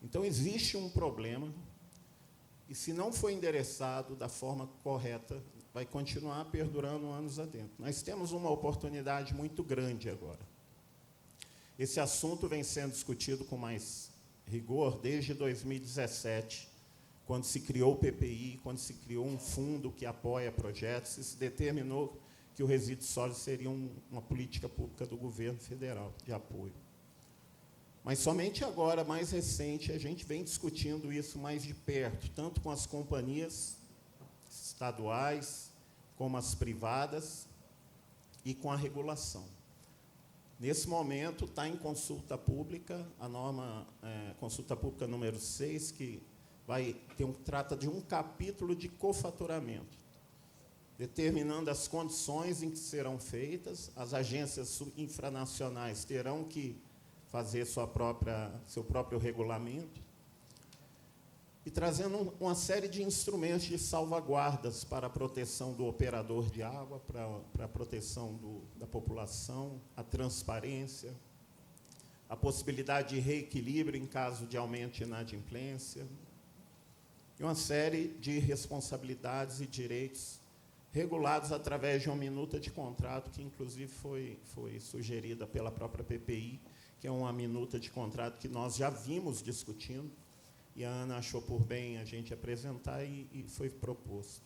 Então, existe um problema, e se não for endereçado da forma correta, vai continuar perdurando anos adentro. Nós temos uma oportunidade muito grande agora. Esse assunto vem sendo discutido com mais rigor desde 2017, quando se criou o PPI, quando se criou um fundo que apoia projetos, e se determinou que o resíduo sólido seria uma política pública do governo federal de apoio. Mas somente agora, mais recente, a gente vem discutindo isso mais de perto, tanto com as companhias estaduais, como as privadas, e com a regulação. Nesse momento, está em consulta pública, a norma consulta pública número 6, que trata de um capítulo de cofaturamento, determinando as condições em que serão feitas. As agências infranacionais terão que fazer seu próprio regulamento, e trazendo uma série de instrumentos de salvaguardas para a proteção do operador de água, para a proteção da população, a transparência, a possibilidade de reequilíbrio em caso de aumento de inadimplência, e uma série de responsabilidades e direitos regulados através de uma minuta de contrato, que, inclusive, foi sugerida pela própria PPI, que é uma minuta de contrato que nós já vimos discutindo, e a Ana achou por bem a gente apresentar e foi proposto.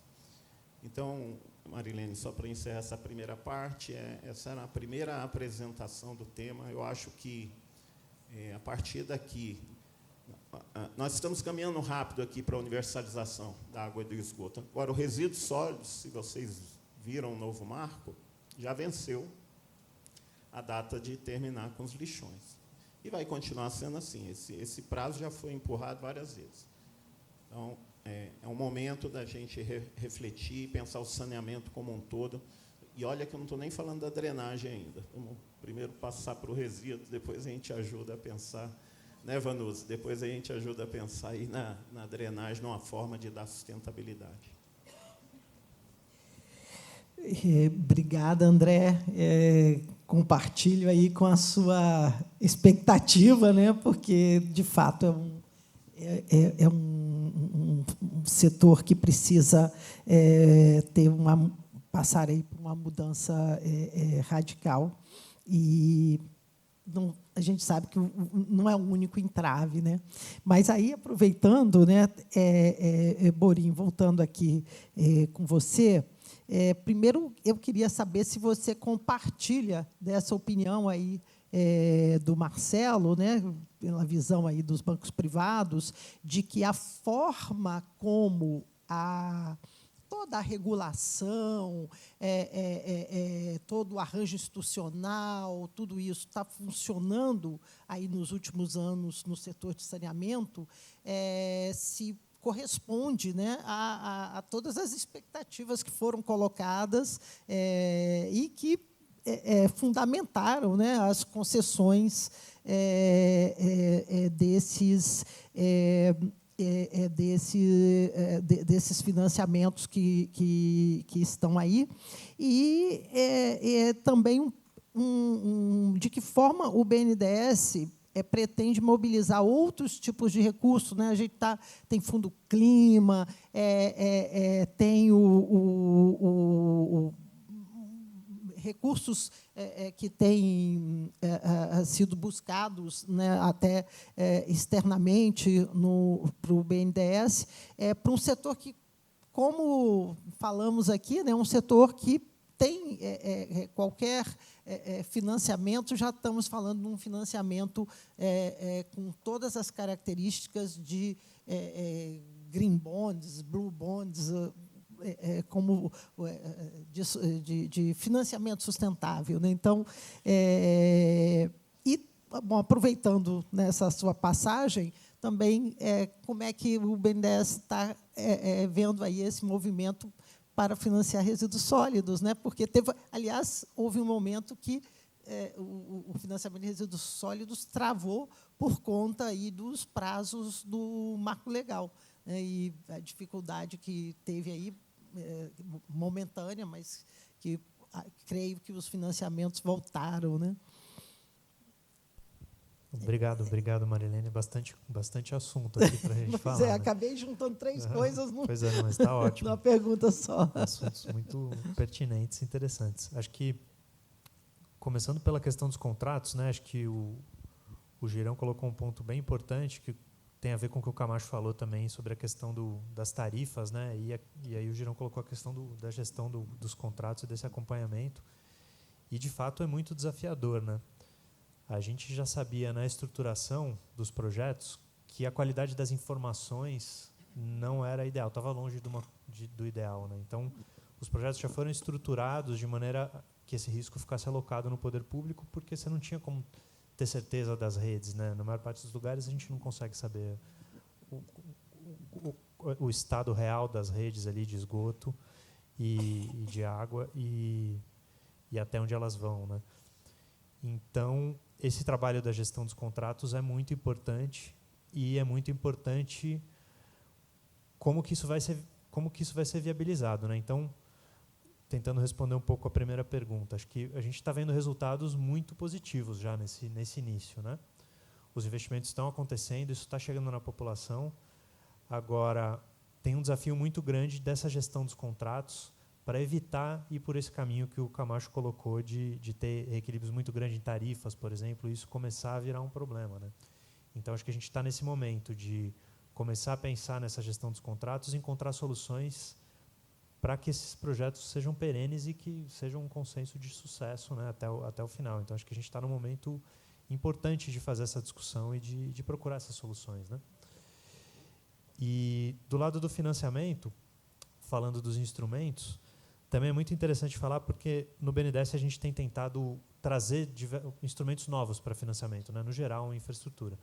Então, Marilene, só para encerrar essa primeira parte, essa era a primeira apresentação do tema. Eu acho que, a partir daqui, nós estamos caminhando rápido aqui para a universalização da água e do esgoto. Agora, o resíduo sólido, se vocês viram o novo marco, já venceu a data de terminar com os lixões. E vai continuar sendo assim. Esse prazo já foi empurrado várias vezes. Então, é um momento da gente refletir, pensar o saneamento como um todo. E olha que eu não estou nem falando da drenagem ainda. Vamos primeiro passar para o resíduo, depois a gente ajuda a pensar, né, Vanusa? Depois a gente ajuda a pensar aí na drenagem, numa forma de dar sustentabilidade. Obrigada, André. Compartilho aí com a sua expectativa, né? Porque, de fato, é um setor que precisa passar aí por uma mudança radical. E a gente sabe que não é o único entrave, né? Mas aí, aproveitando, né, Borim, voltando aqui com você, primeiro, eu queria saber se você compartilha dessa opinião aí do Marcelo, né, pela visão aí dos bancos privados, de que a forma como toda a regulação, todo o arranjo institucional, tudo isso está funcionando aí nos últimos anos no setor de saneamento, se corresponde, né, a todas as expectativas que foram colocadas e que fundamentaram, né, as concessões desses financiamentos que estão aí, e também de que forma o BNDES pretende mobilizar outros tipos de recursos, né? A gente tem fundo clima, tem recursos que têm sido buscados, né, até externamente para o BNDES, para um setor que, como falamos aqui, né, um setor que tem qualquer financiamento, já estamos falando de um financiamento com todas as características de green bonds, blue bonds, como de financiamento sustentável, né? Então, bom, aproveitando nessa sua passagem, também como é que o BNDES está vendo aí esse movimento para financiar resíduos sólidos, né? Porque houve um momento que o financiamento de resíduos sólidos travou por conta aí dos prazos do marco legal, né? E a dificuldade que teve aí, momentânea, mas que creio que os financiamentos voltaram, né? Obrigado, Marilene. Bastante assunto aqui para a gente falar. Né? Acabei juntando três coisas pois mas está ótimo. numa pergunta só. Assuntos muito pertinentes e interessantes. Acho que, começando pela questão dos contratos, né, acho que o Girão colocou um ponto bem importante, que tem a ver com o que o Camacho falou também sobre a questão das tarifas, né, e aí o Girão colocou a questão da gestão dos contratos e desse acompanhamento. E, de fato, é muito desafiador, né? A gente já sabia na estruturação dos projetos que a qualidade das informações não era ideal, estava longe do ideal, né? Então, os projetos já foram estruturados de maneira que esse risco ficasse alocado no poder público, porque você não tinha como ter certeza das redes, né? Na maior parte dos lugares a gente não consegue saber o estado real das redes ali de esgoto e de água e até onde elas vão, né? Então, esse trabalho da gestão dos contratos é muito importante, e é muito importante como que isso vai ser viabilizado, né? Então, tentando responder um pouco a primeira pergunta, acho que a gente está vendo resultados muito positivos já nesse início, né? Os investimentos estão acontecendo, isso está chegando na população. Agora, tem um desafio muito grande dessa gestão dos contratos para evitar ir por esse caminho que o Camacho colocou de ter reequilíbrios muito grandes em tarifas, por exemplo, e isso começar a virar um problema, né? Então, acho que a gente está nesse momento de começar a pensar nessa gestão dos contratos e encontrar soluções para que esses projetos sejam perenes e que sejam um consenso de sucesso, né, até o final. Então, acho que a gente está num momento importante de fazer essa discussão e de procurar essas soluções, né? E, do lado do financiamento, falando dos instrumentos, também é muito interessante falar porque no BNDES a gente tem tentado trazer instrumentos novos para financiamento, né, no geral, em infraestrutura.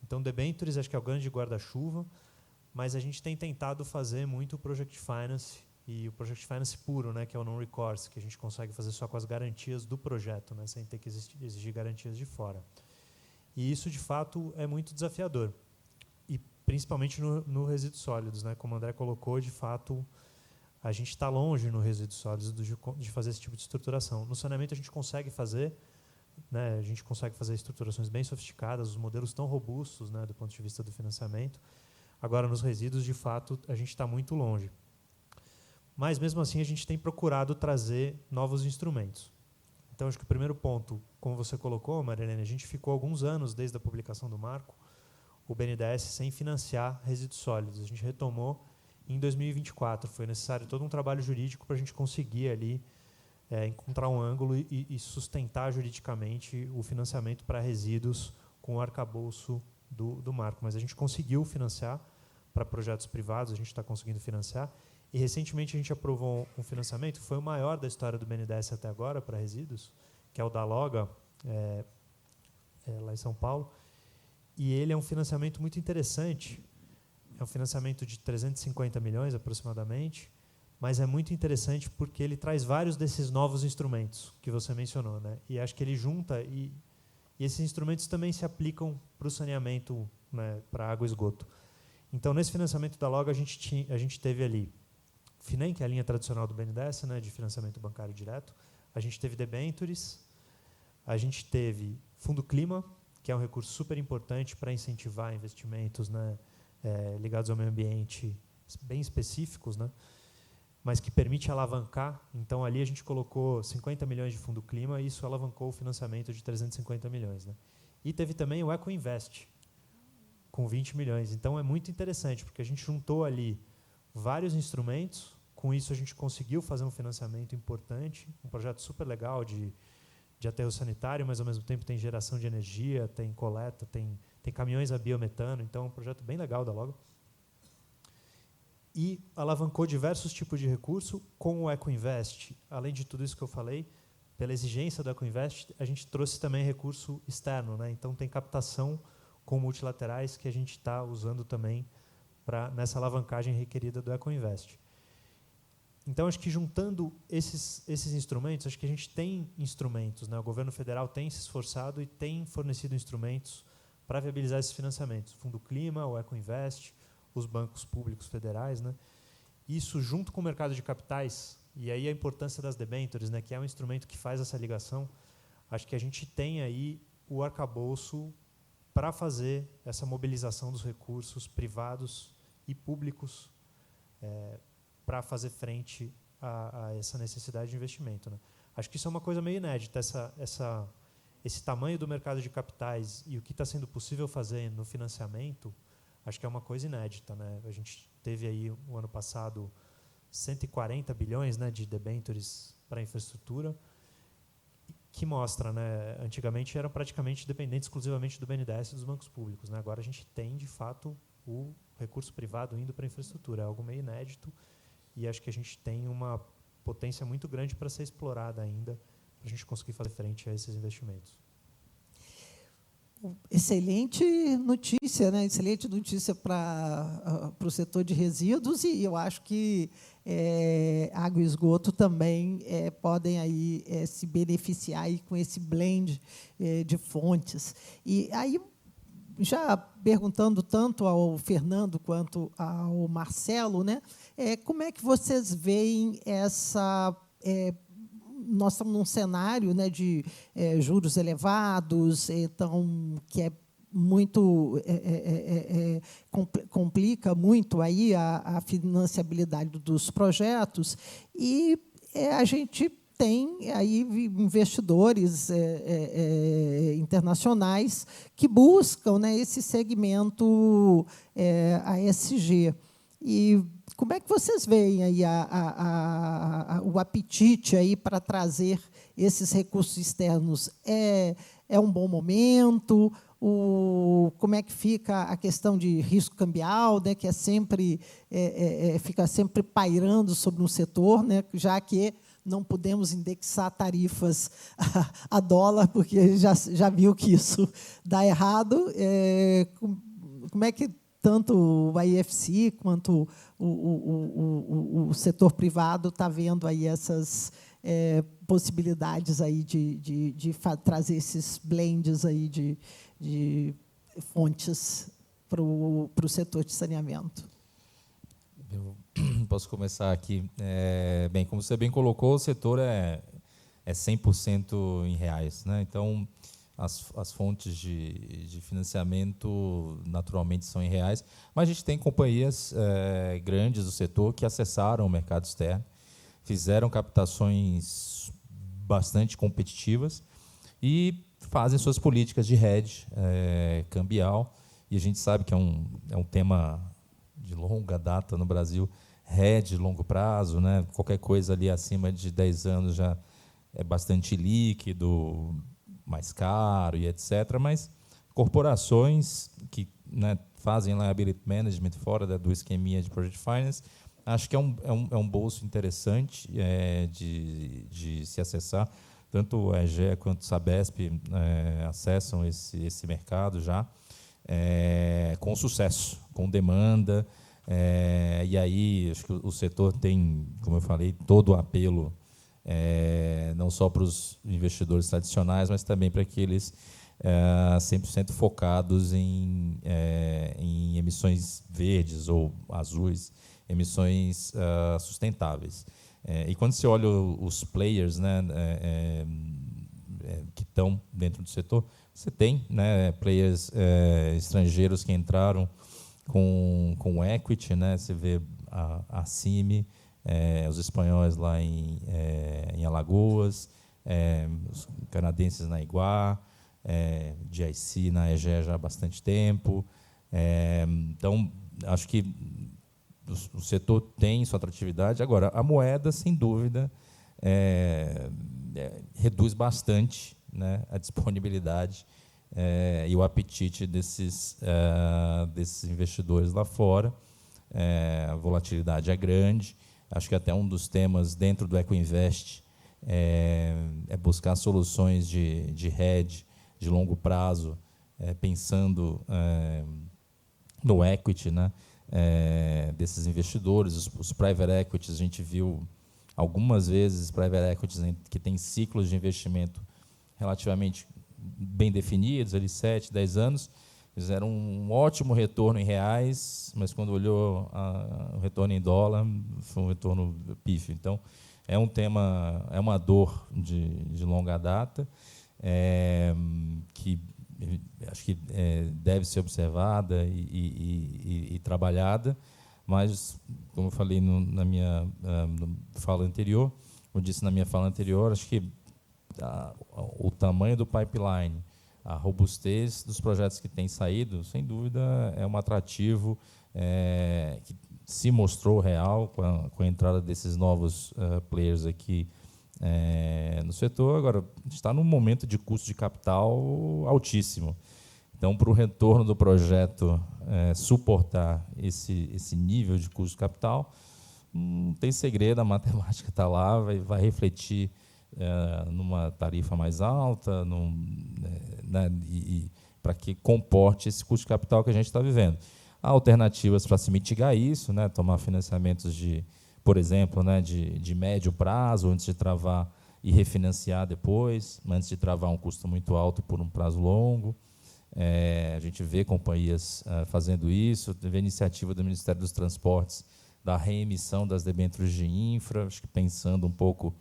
Então, debentures acho que é o grande guarda-chuva, mas a gente tem tentado fazer muito o Project Finance, e o Project Finance puro, né, que é o non-recourse, que a gente consegue fazer só com as garantias do projeto, né, sem ter que exigir garantias de fora. E isso, de fato, é muito desafiador, e principalmente no resíduos sólidos, né, como o André colocou, de fato, a gente está longe no resíduos sólidos de fazer esse tipo de estruturação. No saneamento a gente consegue fazer, né, a gente consegue fazer estruturações bem sofisticadas, os modelos tão robustos, né, do ponto de vista do financiamento. Agora, nos resíduos, de fato, a gente está muito longe. Mas, mesmo assim, a gente tem procurado trazer novos instrumentos. Então, acho que o primeiro ponto, como você colocou, Marilene, a gente ficou alguns anos, desde a publicação do marco, o BNDES sem financiar resíduos sólidos. A gente retomou em 2024. Foi necessário todo um trabalho jurídico para a gente conseguir ali encontrar um ângulo e sustentar juridicamente o financiamento para resíduos com o arcabouço do marco. Mas a gente conseguiu financiar para projetos privados, a gente está conseguindo financiar. E, recentemente, a gente aprovou um financiamento que foi o maior da história do BNDES até agora para resíduos, que é o da Loga, lá em São Paulo. E ele é um financiamento muito interessante. É um financiamento de 350 milhões, aproximadamente, mas é muito interessante porque ele traz vários desses novos instrumentos que você mencionou, né? E acho que ele junta, e esses instrumentos também se aplicam para o saneamento, né, para água e esgoto. Então, nesse financiamento da Loga, a gente teve ali FINEM, que é a linha tradicional do BNDES, né, de financiamento bancário direto. A gente teve debentures, a gente teve Fundo Clima, que é um recurso super importante para incentivar investimentos, né, ligados ao meio ambiente, bem específicos, né, mas que permite alavancar. Então, ali a gente colocou 50 milhões de Fundo Clima e isso alavancou o financiamento de 350 milhões. Né. E teve também o EcoInvest, com 20 milhões. Então, é muito interessante, porque a gente juntou ali vários instrumentos. Com isso, a gente conseguiu fazer um financiamento importante, um projeto super legal de aterro sanitário, mas, ao mesmo tempo, tem geração de energia, tem coleta, tem caminhões a biometano. Então, é um projeto bem legal da Logo. E alavancou diversos tipos de recurso com o EcoInvest. Além de tudo isso que eu falei, pela exigência do EcoInvest, a gente trouxe também recurso externo, né? Então, tem captação com multilaterais que a gente está usando também nessa alavancagem requerida do EcoInvest. Então, acho que juntando esses instrumentos, acho que a gente tem instrumentos, né? O governo federal tem se esforçado e tem fornecido instrumentos para viabilizar esses financiamentos. O Fundo Clima, o EcoInvest, os bancos públicos federais, né? Isso junto com o mercado de capitais, e aí a importância das debentures, né? Que é um instrumento que faz essa ligação. Acho que a gente tem aí o arcabouço para fazer essa mobilização dos recursos privados e públicos para fazer frente a essa necessidade de investimento. Né? Acho que isso é uma coisa meio inédita, esse tamanho do mercado de capitais e o que está sendo possível fazer no financiamento, acho que é uma coisa inédita. Né? A gente teve aí, o ano passado, 140 bilhões, né, de debentures para a infraestrutura, que mostra, né, antigamente eram praticamente dependentes exclusivamente do BNDES e dos bancos públicos. Né? Agora a gente tem, de fato, o recurso privado indo para a infraestrutura. É algo meio inédito e acho que a gente tem uma potência muito grande para ser explorada ainda para a gente conseguir fazer frente a esses investimentos. Excelente notícia, né? Excelente notícia para o setor de resíduos, e eu acho que água e esgoto também podem aí se beneficiar aí com esse blend de fontes. E aí, já perguntando tanto ao Fernando quanto ao Marcelo, né? Como é que vocês veem essa... nós estamos num cenário, né, de juros elevados, então que é muito complica muito aí a financiabilidade dos projetos, e a gente tem aí investidores internacionais que buscam, né, esse segmento ASG. E como é que vocês veem aí o apetite aí para trazer esses recursos externos? É um bom momento? Como é que fica a questão de risco cambial, né, que fica sempre pairando sobre um setor, né, já que não podemos indexar tarifas a dólar, porque já viu que isso dá errado. Como é que tanto o IFC quanto o setor privado está vendo aí essas possibilidades aí de trazer esses blends aí de fontes para o setor de saneamento? Eu posso começar aqui. Bem, como você bem colocou, o setor é 100% em reais, né? Então, as fontes de financiamento naturalmente são em reais, mas a gente tem companhias grandes do setor que acessaram o mercado externo, fizeram captações bastante competitivas e fazem suas políticas de hedge cambial, e a gente sabe que é um tema de longa data no Brasil, hedge de longo prazo, né? Qualquer coisa ali acima de 10 anos já é bastante líquido, mais caro e etc. Mas corporações que, né, fazem liability management fora do esqueminha de project finance, acho que é um bolso interessante de se acessar. Tanto o EGE quanto o Sabesp acessam esse mercado já com sucesso, com demanda. E aí acho que o setor tem, como eu falei, todo o apelo, não só para os investidores tradicionais, mas também para aqueles 100% focados em emissões verdes ou azuis, emissões sustentáveis. E quando você olha os players, né, que estão dentro do setor, você tem, né, players estrangeiros que entraram com equity, né? Você vê a CIMI, os espanhóis lá em Alagoas, os canadenses na Iguá, GIC na EGE já há bastante tempo. Então, acho que o setor tem sua atratividade. Agora, a moeda, sem dúvida, reduz bastante, né, a disponibilidade e o apetite desses investidores lá fora. A volatilidade é grande. Acho que até um dos temas dentro do EcoInvest é buscar soluções de hedge de longo prazo, pensando no equity, né, desses investidores. Os private equities, a gente viu algumas vezes private equities que têm ciclos de investimento relativamente bem definidos, ali 7, 10 anos, fizeram um ótimo retorno em reais, mas quando olhou o retorno em dólar, foi um retorno pífio. Então, é um tema, é uma dor de longa data, que acho que deve ser observada e trabalhada, mas, como eu falei na minha fala anterior, eu disse na minha fala anterior, acho que o tamanho do pipeline, a robustez dos projetos que têm saído, sem dúvida, é um atrativo que se mostrou real com a entrada desses novos players aqui no setor. Agora, está num momento de custo de capital altíssimo. Então, para o retorno do projeto suportar esse nível de custo de capital, não tem segredo, a matemática está lá, vai refletir numa tarifa mais alta, e para que comporte esse custo de capital que a gente está vivendo. Há alternativas para se mitigar isso, né, tomar financiamentos por exemplo, de médio prazo, antes de travar e refinanciar depois, antes de travar um custo muito alto por um prazo longo. A gente vê companhias fazendo isso, teve a iniciativa do Ministério dos Transportes da reemissão das debêntures de infra, acho que pensando um pouco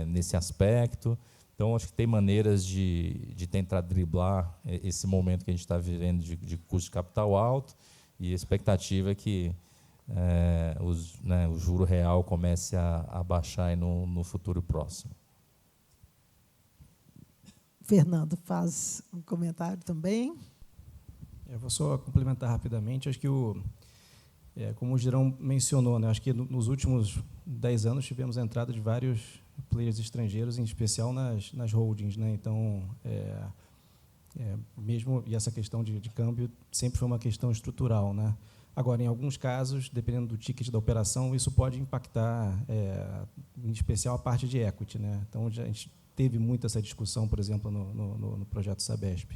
nesse aspecto. Então, acho que tem maneiras de tentar driblar esse momento que a gente está vivendo de custo de capital alto, e a expectativa é que o juro real comece a baixar aí no futuro próximo. Fernando faz um comentário também. Eu vou só complementar rapidamente. Acho que, como o Girão mencionou, né, acho que nos últimos 10 anos tivemos a entrada de vários players estrangeiros, em especial nas holdings, né? Então, mesmo, e essa questão de câmbio sempre foi uma questão estrutural, né? Agora, em alguns casos, dependendo do ticket da operação, isso pode impactar, em especial, a parte de equity, né? Então, a gente teve muito essa discussão, por exemplo, no projeto Sabesp.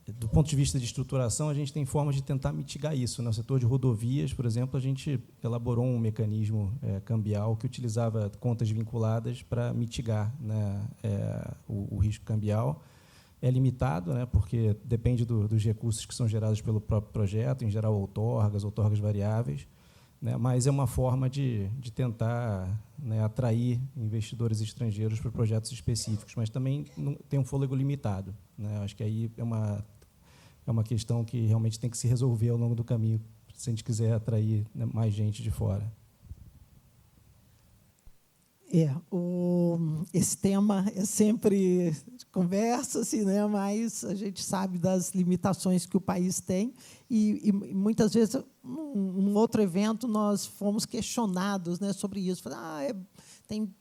Do ponto de vista de estruturação, a gente tem formas de tentar mitigar isso. No setor de rodovias, por exemplo, a gente elaborou um mecanismo cambial que utilizava contas vinculadas para mitigar, né, o risco cambial. É limitado, né, porque depende dos recursos que são gerados pelo próprio projeto, em geral outorgas variáveis, né, mas é uma forma de tentar, né, atrair investidores estrangeiros para projetos específicos, mas também tem um fôlego limitado, né? Acho que aí é uma questão que realmente tem que se resolver ao longo do caminho, se a gente quiser atrair, né, mais gente de fora. Esse tema é sempre conversa-se, né, mas a gente sabe das limitações que o país tem, e muitas vezes, num outro evento, nós fomos questionados, né, sobre isso.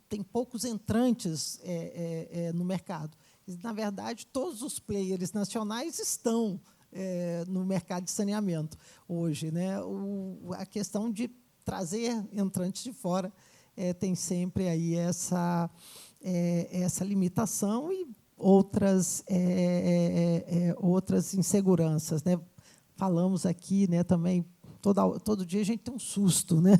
Tem poucos entrantes no mercado. E, na verdade, todos os players nacionais estão no mercado de saneamento hoje, né? A questão de trazer entrantes de fora tem sempre aí essa limitação e outras inseguranças, né? Falamos aqui, né, também, todo dia a gente tem um susto, né?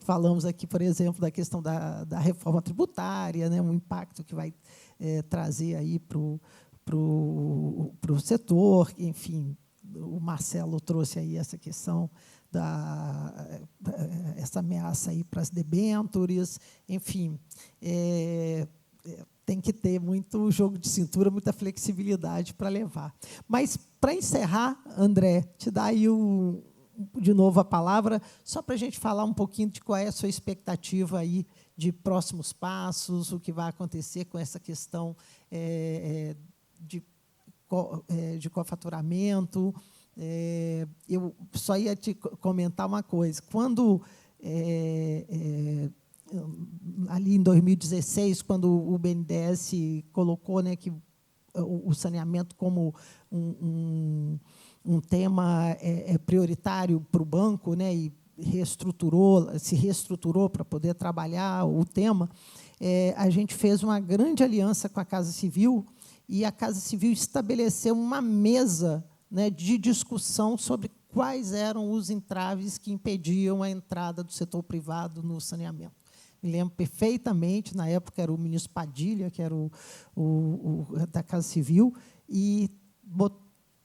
Falamos aqui, por exemplo, da questão da reforma tributária, né, um impacto que vai trazer aí para o setor, enfim. O Marcelo trouxe aí essa questão essa ameaça aí para as debêntures, enfim, tem que ter muito jogo de cintura, muita flexibilidade para levar. Mas, para encerrar, André, te dá aí de novo a palavra, só para a gente falar um pouquinho de qual é a sua expectativa aí de próximos passos, o que vai acontecer com essa questão de cofaturamento. Eu só ia te comentar uma coisa. Quando, ali em 2016, quando o BNDES colocou, né, que o saneamento como um tema prioritário para o banco, né, e se reestruturou para poder trabalhar o tema, a gente fez uma grande aliança com a Casa Civil, e a Casa Civil estabeleceu uma mesa, né, de discussão sobre quais eram os entraves que impediam a entrada do setor privado no saneamento. Me lembro perfeitamente, na época era o ministro Padilha, que era o da Casa Civil, e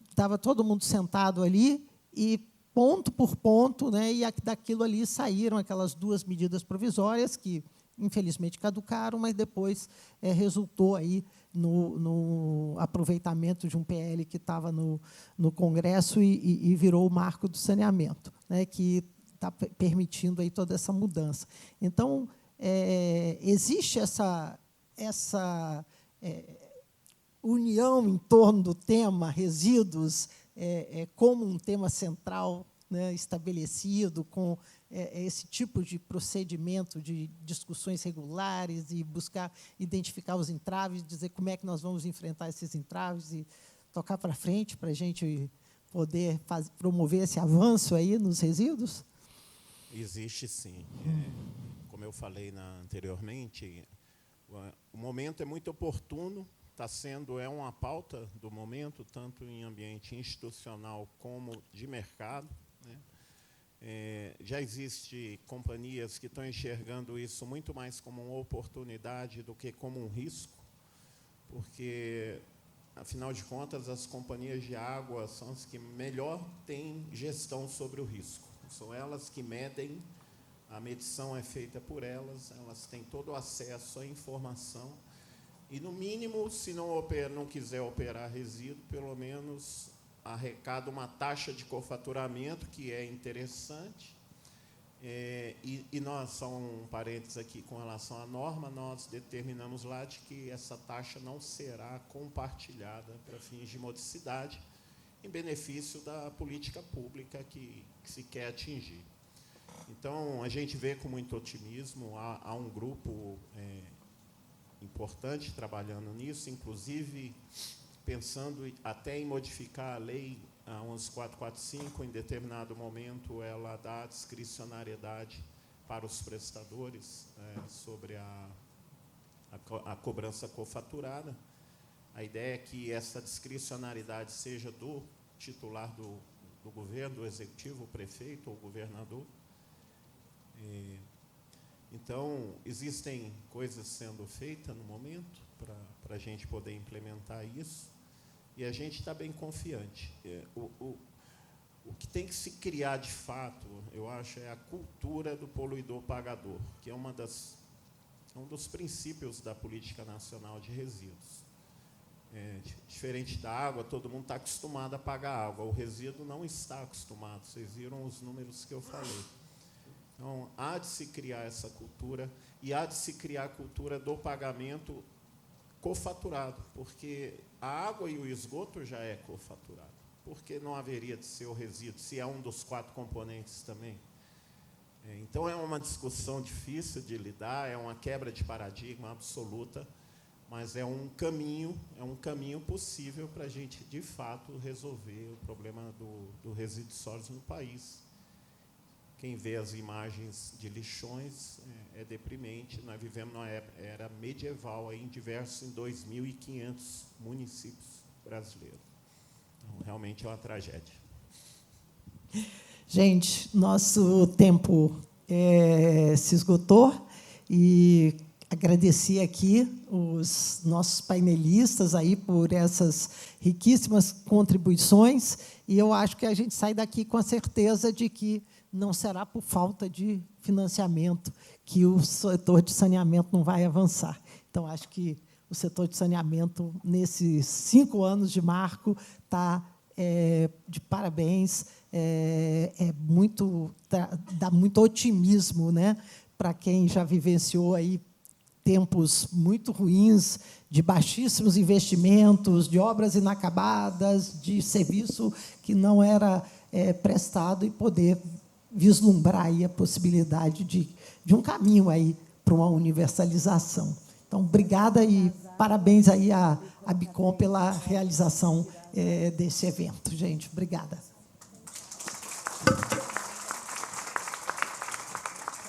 estava todo mundo sentado ali, e ponto por ponto, né, e daquilo ali saíram aquelas 2 medidas provisórias que, infelizmente, caducaram, mas depois resultou aí no aproveitamento de um PL que estava no Congresso e virou o marco do saneamento, né, que está permitindo aí toda essa mudança. Então, existe essa união em torno do tema resíduos como um tema central, né, estabelecido, com esse tipo de procedimento de discussões regulares e buscar identificar os entraves, dizer como é que nós vamos enfrentar esses entraves e tocar para frente para a gente poder promover esse avanço aí nos resíduos? Existe, sim. eu falei anteriormente, o momento é muito oportuno, é uma pauta do momento, tanto em ambiente institucional como de mercado, né? Já existem companhias que estão enxergando isso muito mais como uma oportunidade do que como um risco, porque, afinal de contas, as companhias de água são as que melhor têm gestão sobre o risco. São elas que medem, a medição é feita por elas têm todo o acesso à informação. E, no mínimo, se não quiser operar resíduo, pelo menos arrecada uma taxa de cofaturamento, que é interessante. E nós, só um parênteses aqui com relação à norma, nós determinamos lá de que essa taxa não será compartilhada para fins de modicidade, em benefício da política pública que se quer atingir. Então, a gente vê com muito otimismo, há um grupo importante trabalhando nisso, inclusive pensando até em modificar a lei 11445, em determinado momento ela dá discricionariedade para os prestadores sobre a cobrança cofaturada. A ideia é que essa discricionariedade seja do titular do governo, do executivo, o prefeito ou o governador. Então, existem coisas sendo feitas no momento para a gente poder implementar isso, e a gente está bem confiante. O que tem que se criar, de fato, eu acho, é a cultura do poluidor-pagador, que é um dos princípios da Política Nacional de Resíduos. Diferente da água, todo mundo está acostumado a pagar água, o resíduo não está acostumado, vocês viram os números que eu falei. Então, há de se criar essa cultura e há de se criar a cultura do pagamento cofaturado, porque a água e o esgoto já é cofaturado. Por que não haveria de ser o resíduo, se é um dos 4 componentes também? Então, é uma discussão difícil de lidar, é uma quebra de paradigma absoluta, mas é um caminho possível para a gente, de fato, resolver o problema do resíduo sólido no país. Quem vê as imagens de lixões é deprimente. Nós vivemos numa era medieval em 2.500 municípios brasileiros. Então, realmente é uma tragédia. Gente, nosso tempo se esgotou e agradecer aqui os nossos painelistas aí por essas riquíssimas contribuições, e eu acho que a gente sai daqui com a certeza de que não será por falta de financiamento que o setor de saneamento não vai avançar. Então, acho que o setor de saneamento, nesses 5 anos de marco, está de parabéns, dá muito otimismo, né, para quem já vivenciou aí tempos muito ruins, de baixíssimos investimentos, de obras inacabadas, de serviço que não era prestado, e poder vislumbrar aí a possibilidade de um caminho aí para uma universalização. Então, obrigada e parabéns aí à Bicom pela realização desse evento, gente. Obrigada.